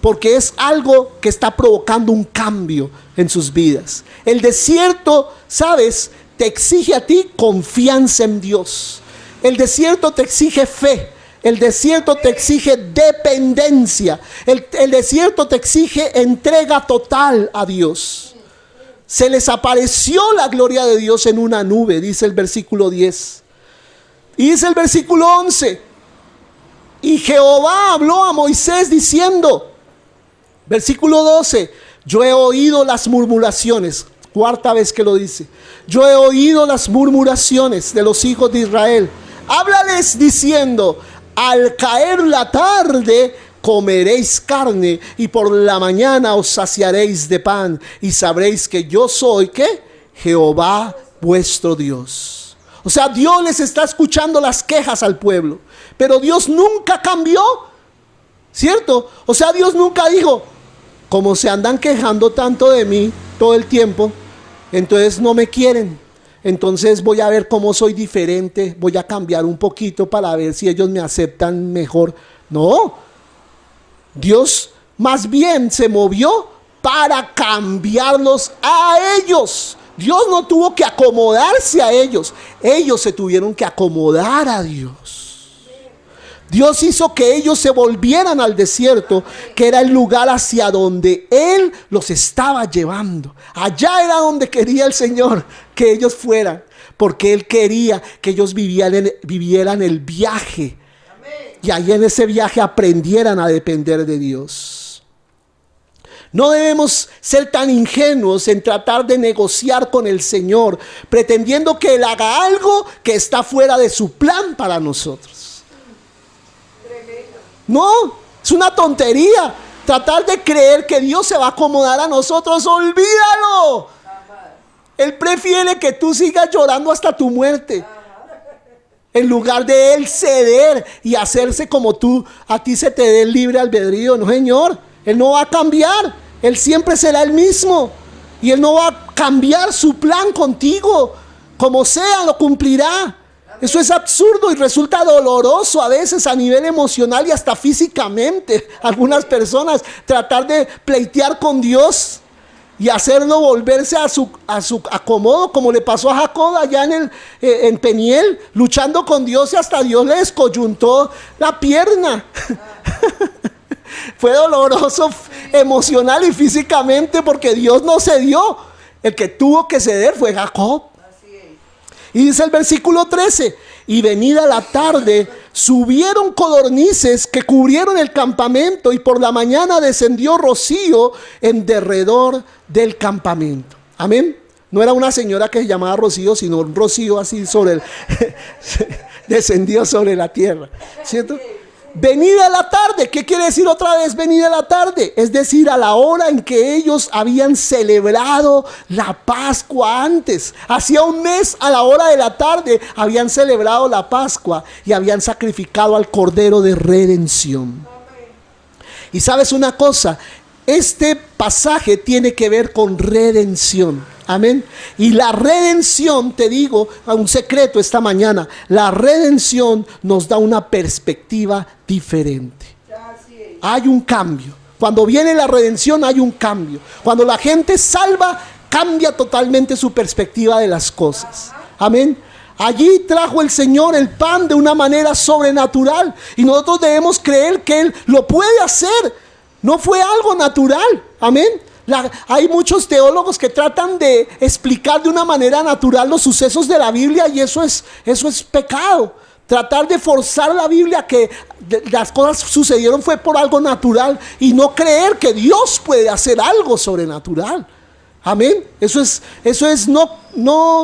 porque es algo que está provocando un cambio en sus vidas. El desierto, ¿sabes? Te exige a ti confianza en Dios. El desierto te exige fe. El desierto te exige dependencia. El desierto te exige entrega total a Dios. Se les apareció la gloria de Dios en una nube, dice el versículo 10. Y dice el versículo 11. Y Jehová habló a Moisés diciendo, versículo 12, yo he oído las murmuraciones, cuarta vez que lo dice, yo he oído las murmuraciones de los hijos de Israel. Háblales diciendo, al caer la tarde comeréis carne y por la mañana os saciaréis de pan y sabréis que yo soy, ¿qué? Jehová vuestro Dios. O sea, Dios les está escuchando las quejas al pueblo, pero Dios nunca cambió, ¿cierto? O sea, Dios nunca dijo, como se andan quejando tanto de mí todo el tiempo, entonces no me quieren. Entonces voy a ver cómo soy diferente, voy a cambiar un poquito para ver si ellos me aceptan mejor. No, Dios más bien se movió para cambiarlos a ellos. Dios no tuvo que acomodarse a ellos, ellos se tuvieron que acomodar a Dios. Dios hizo que ellos se volvieran al desierto, que era el lugar hacia donde Él los estaba llevando. Allá era donde quería el Señor que ellos fueran, porque Él quería que ellos vivieran el viaje. Y allí en ese viaje aprendieran a depender de Dios. No debemos ser tan ingenuos en tratar de negociar con el Señor, pretendiendo que Él haga algo que está fuera de su plan para nosotros. No, es una tontería. Tratar de creer que Dios se va a acomodar a nosotros, olvídalo. Él prefiere que tú sigas llorando hasta tu muerte, en lugar de Él ceder y hacerse como a ti se te dé el libre albedrío. No, Señor, Él no va a cambiar. Él siempre será el mismo. Y Él no va a cambiar su plan contigo. Como sea, lo cumplirá. Eso es absurdo y resulta doloroso a veces a nivel emocional y hasta físicamente. Algunas personas tratar de pleitear con Dios y hacerlo volverse a su acomodo, como le pasó a Jacob allá en Peniel, luchando con Dios y hasta Dios le descoyuntó la pierna. Fue doloroso emocional y físicamente porque Dios no cedió. El que tuvo que ceder fue Jacob. Y dice el versículo 13: y venida la tarde, subieron codornices que cubrieron el campamento, y por la mañana descendió rocío en derredor del campamento. Amén. No era una señora que se llamaba Rocío, sino un rocío así sobre el descendió sobre la tierra, ¿cierto? Venida la tarde. ¿Qué quiere decir otra vez venida la tarde? Es decir, a la hora en que ellos habían celebrado la Pascua antes. Hacía un mes, a la hora de la tarde, habían celebrado la Pascua y habían sacrificado al Cordero de Redención. Y sabes una cosa, este pasaje tiene que ver con redención. Amén. Y la redención, te digo un secreto esta mañana, la redención nos da una perspectiva diferente. Hay un cambio. Cuando viene la redención hay un cambio. Cuando la gente salva, cambia totalmente su perspectiva de las cosas. Amén. Allí trajo el Señor el pan de una manera sobrenatural y nosotros debemos creer que Él lo puede hacer. No fue algo natural. Amén. Hay muchos teólogos que tratan de explicar de una manera natural los sucesos de la Biblia y eso es pecado. Tratar de forzar la Biblia que las cosas sucedieron fue por algo natural y no creer que Dios puede hacer algo sobrenatural. Amén. Eso es no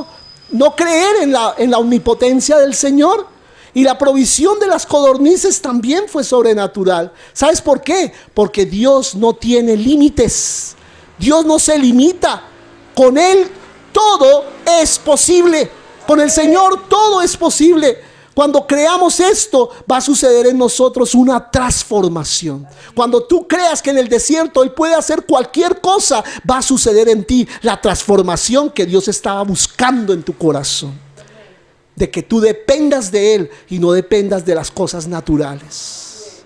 creer en la omnipotencia del Señor. Y la provisión de las codornices también fue sobrenatural. ¿Sabes por qué? Porque Dios no tiene límites. Dios no se limita. Con Él todo es posible. Con el Señor todo es posible. Cuando creamos esto, va a suceder en nosotros una transformación. Cuando tú creas que en el desierto Él puede hacer cualquier cosa, va a suceder en ti la transformación que Dios estaba buscando en tu corazón. De que tú dependas de Él y no dependas de las cosas naturales.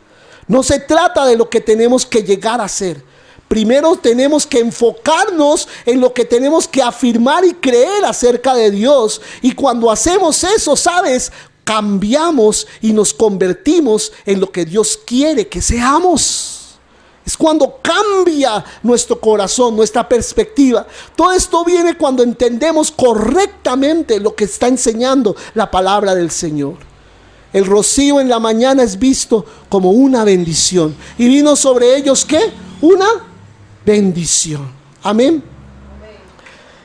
No se trata de lo que tenemos que llegar a ser. Primero tenemos que enfocarnos en lo que tenemos que afirmar y creer acerca de Dios. Y cuando hacemos eso, ¿sabes? Cambiamos y nos convertimos en lo que Dios quiere que seamos. Es cuando cambia nuestro corazón, nuestra perspectiva. Todo esto viene cuando entendemos correctamente lo que está enseñando la palabra del Señor. El rocío en la mañana es visto como una bendición. Y vino sobre ellos, ¿qué? Una bendición. Amén.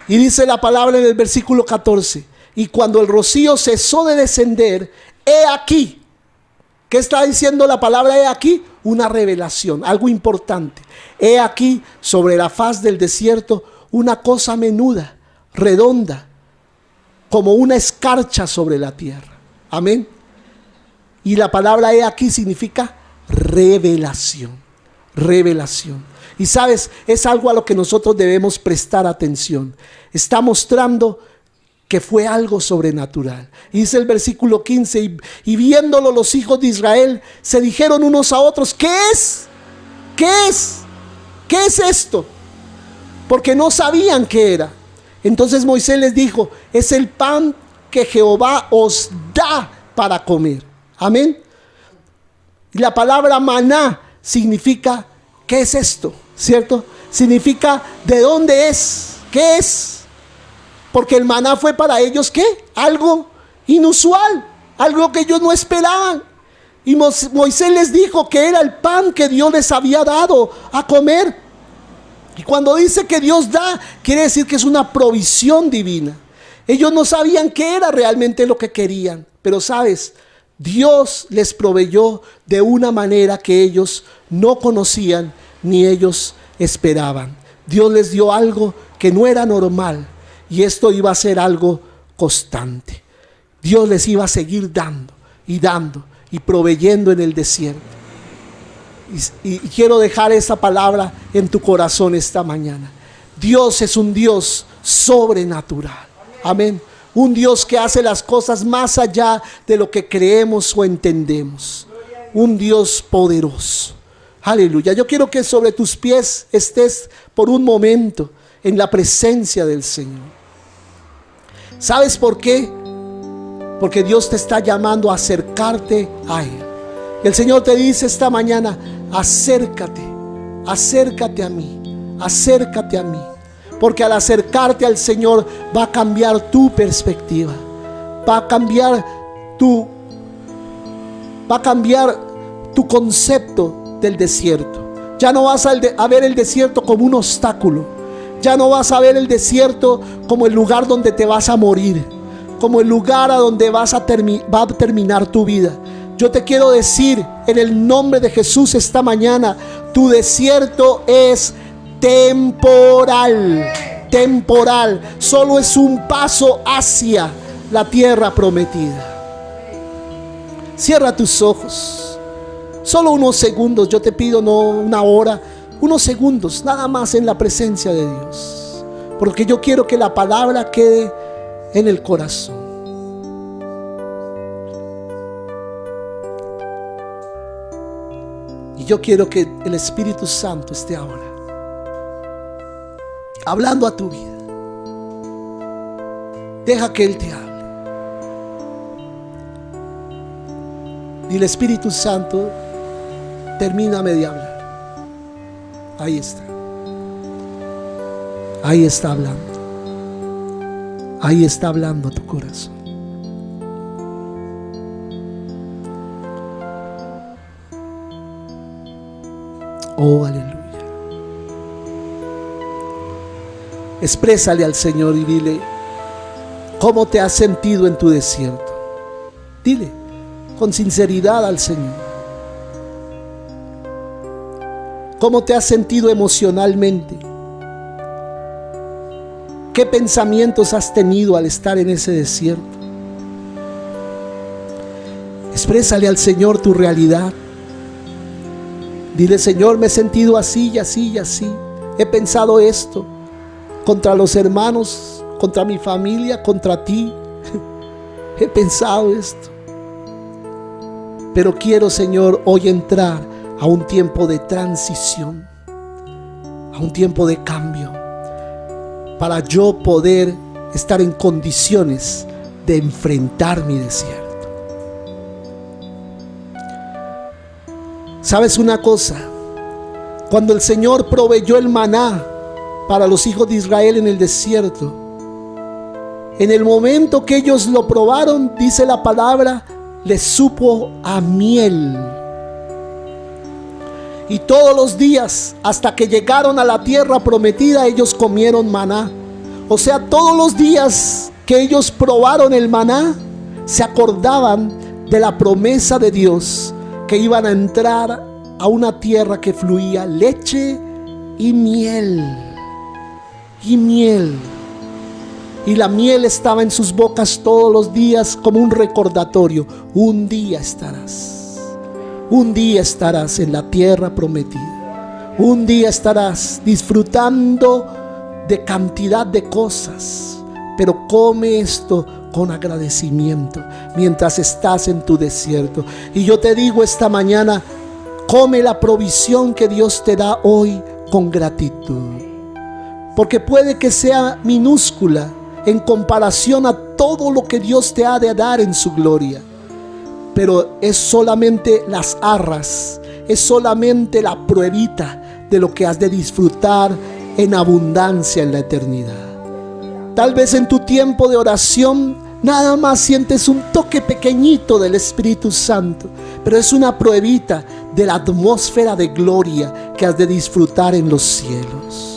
Y dice la palabra en el versículo 14: y cuando el rocío cesó de descender, he aquí. ¿Qué está diciendo la palabra he aquí? Una revelación, algo importante. He aquí sobre la faz del desierto una cosa menuda, redonda, como una escarcha sobre la tierra. Amén. Y la palabra he aquí significa revelación. Revelación. Y sabes, es algo a lo que nosotros debemos prestar atención. Está mostrando que fue algo sobrenatural. Y dice el versículo 15, y viéndolo los hijos de Israel, se dijeron unos a otros, ¿qué es? ¿Qué es? ¿Qué es esto? Porque no sabían qué era. Entonces Moisés les dijo, es el pan que Jehová os da para comer. Amén. Y la palabra maná significa, ¿qué es esto? ¿Cierto? Significa, ¿de dónde es? ¿Qué es? Porque el maná fue para ellos, ¿qué? Algo inusual, algo que ellos no esperaban. Y Moisés les dijo que era el pan que Dios les había dado a comer. Y cuando dice que Dios da, quiere decir que es una provisión divina. Ellos no sabían qué era realmente lo que querían, pero sabes, Dios les proveyó de una manera que ellos no conocían ni ellos esperaban. Dios les dio algo que no era normal, y esto iba a ser algo constante. Dios les iba a seguir dando y proveyendo en el desierto. Y quiero dejar esa palabra en tu corazón esta mañana. Dios es un Dios sobrenatural. Amén. Un Dios que hace las cosas más allá de lo que creemos o entendemos. Un Dios poderoso. Aleluya. Yo quiero que sobre tus pies estés por un momento en la presencia del Señor. ¿Sabes por qué? Porque Dios te está llamando a acercarte a Él. Y el Señor te dice esta mañana: acércate a mí, acércate a mí. Porque al acercarte al Señor va a cambiar tu perspectiva, va a cambiar tu concepto del desierto. Ya no vas a ver el desierto como un obstáculo. Ya no vas a ver el desierto como el lugar donde te vas a morir, como el lugar a donde va a terminar tu vida. Yo te quiero decir en el nombre de Jesús esta mañana: tu desierto es temporal, temporal. Solo es un paso hacia la tierra prometida. Cierra tus ojos. Solo unos segundos, yo te pido, no una hora, unos segundos nada más en la presencia de Dios, porque yo quiero que la palabra quede en el corazón. Y yo quiero que el Espíritu Santo esté ahora hablando a tu vida. Deja que Él te hable. Dile: Espíritu Santo, termíname de hablar. Ahí está. Ahí está hablando. Ahí está hablando a tu corazón. Oh, aleluya. Exprésale al Señor y dile cómo te has sentido en tu desierto. Dile con sinceridad al Señor cómo te has sentido emocionalmente. ¿Qué pensamientos has tenido al estar en ese desierto? Exprésale al Señor tu realidad. Dile: Señor, me he sentido así y así y así. He pensado esto contra los hermanos, contra mi familia, contra ti. He pensado esto. Pero quiero, Señor, hoy entrar a un tiempo de transición, a un tiempo de cambio, para yo poder estar en condiciones de enfrentar mi desierto. ¿Sabes una cosa? Cuando el Señor proveyó el maná para los hijos de Israel en el desierto, en el momento que ellos lo probaron, dice la palabra, les supo a miel. Y todos los días, hasta que llegaron a la tierra prometida, ellos comieron maná. O sea, todos los días que ellos probaron el maná, se acordaban de la promesa de Dios, que iban a entrar a una tierra que fluía leche y miel. Y miel. Y la miel estaba en sus bocas todos los días como un recordatorio. Un día estarás en la tierra prometida. Un día estarás disfrutando de cantidad de cosas, pero come esto con agradecimiento mientras estás en tu desierto. Y yo te digo esta mañana: come la provisión que Dios te da hoy con gratitud, porque puede que sea minúscula en comparación a todo lo que Dios te ha de dar en su gloria, pero es solamente las arras, es solamente la pruebita de lo que has de disfrutar en abundancia en la eternidad. Tal vez en tu tiempo de oración nada más sientes un toque pequeñito del Espíritu Santo, pero es una pruebita de la atmósfera de gloria que has de disfrutar en los cielos.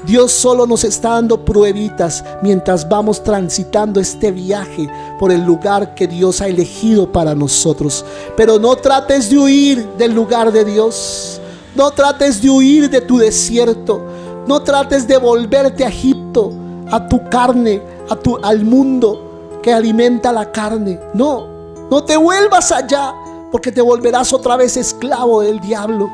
Dios solo nos está dando pruebitas mientras vamos transitando este viaje por el lugar que Dios ha elegido para nosotros. Pero no trates de huir del lugar de Dios. No trates de huir de tu desierto. No trates de volverte a Egipto, a tu carne, al mundo que alimenta la carne. No te vuelvas allá, porque te volverás otra vez esclavo del diablo.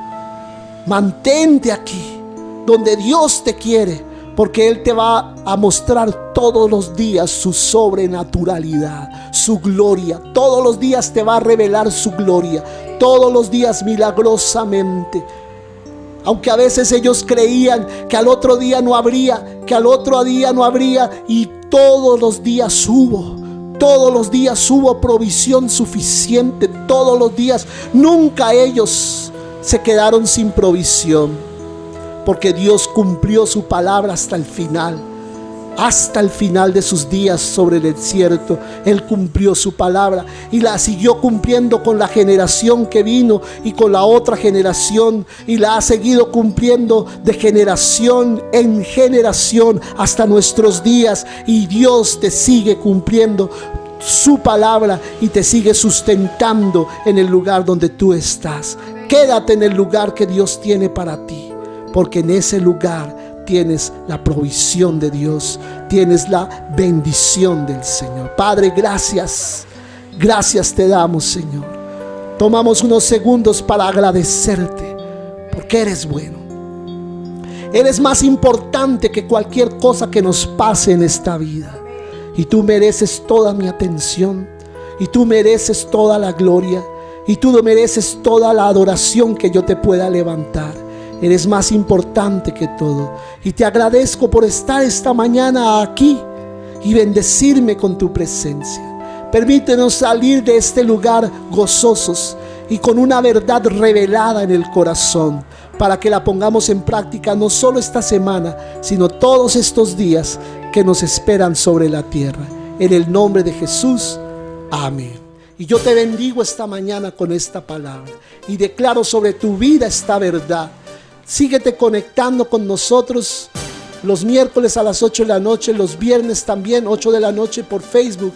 Mantente aquí, donde Dios te quiere, porque Él te va a mostrar todos los días su sobrenaturalidad, su gloria. Todos los días te va a revelar su gloria, todos los días milagrosamente. Aunque a veces ellos creían que al otro día no habría, y todos los días hubo provisión suficiente, todos los días. Nunca ellos se quedaron sin provisión, porque Dios cumplió su palabra hasta el final de sus días sobre el desierto. Él cumplió su palabra y la siguió cumpliendo con la generación que vino y con la otra generación, y la ha seguido cumpliendo de generación en generación hasta nuestros días. Y Dios te sigue cumpliendo su palabra y te sigue sustentando en el lugar donde tú estás. Quédate en el lugar que Dios tiene para ti, porque en ese lugar tienes la provisión de Dios, tienes la bendición del Señor. Padre, gracias te damos, Señor. Tomamos unos segundos para agradecerte, porque eres bueno. Eres más importante que cualquier cosa que nos pase en esta vida, y tú mereces toda mi atención, y tú mereces toda la gloria, y tú mereces toda la adoración que yo te pueda levantar. Eres más importante que todo. Y te agradezco por estar esta mañana aquí y bendecirme con tu presencia. Permítenos salir de este lugar gozosos y con una verdad revelada en el corazón, para que la pongamos en práctica no solo esta semana, sino todos estos días que nos esperan sobre la tierra. En el nombre de Jesús, amén. Y yo te bendigo esta mañana con esta palabra y declaro sobre tu vida esta verdad. Síguete conectando con nosotros los miércoles a las 8 de la noche, los viernes también 8 de la noche por Facebook,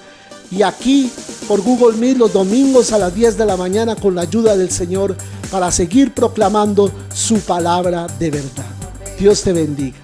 y aquí por Google Meet los domingos a las 10 de la mañana con la ayuda del Señor, para seguir proclamando su palabra de verdad. Dios te bendiga.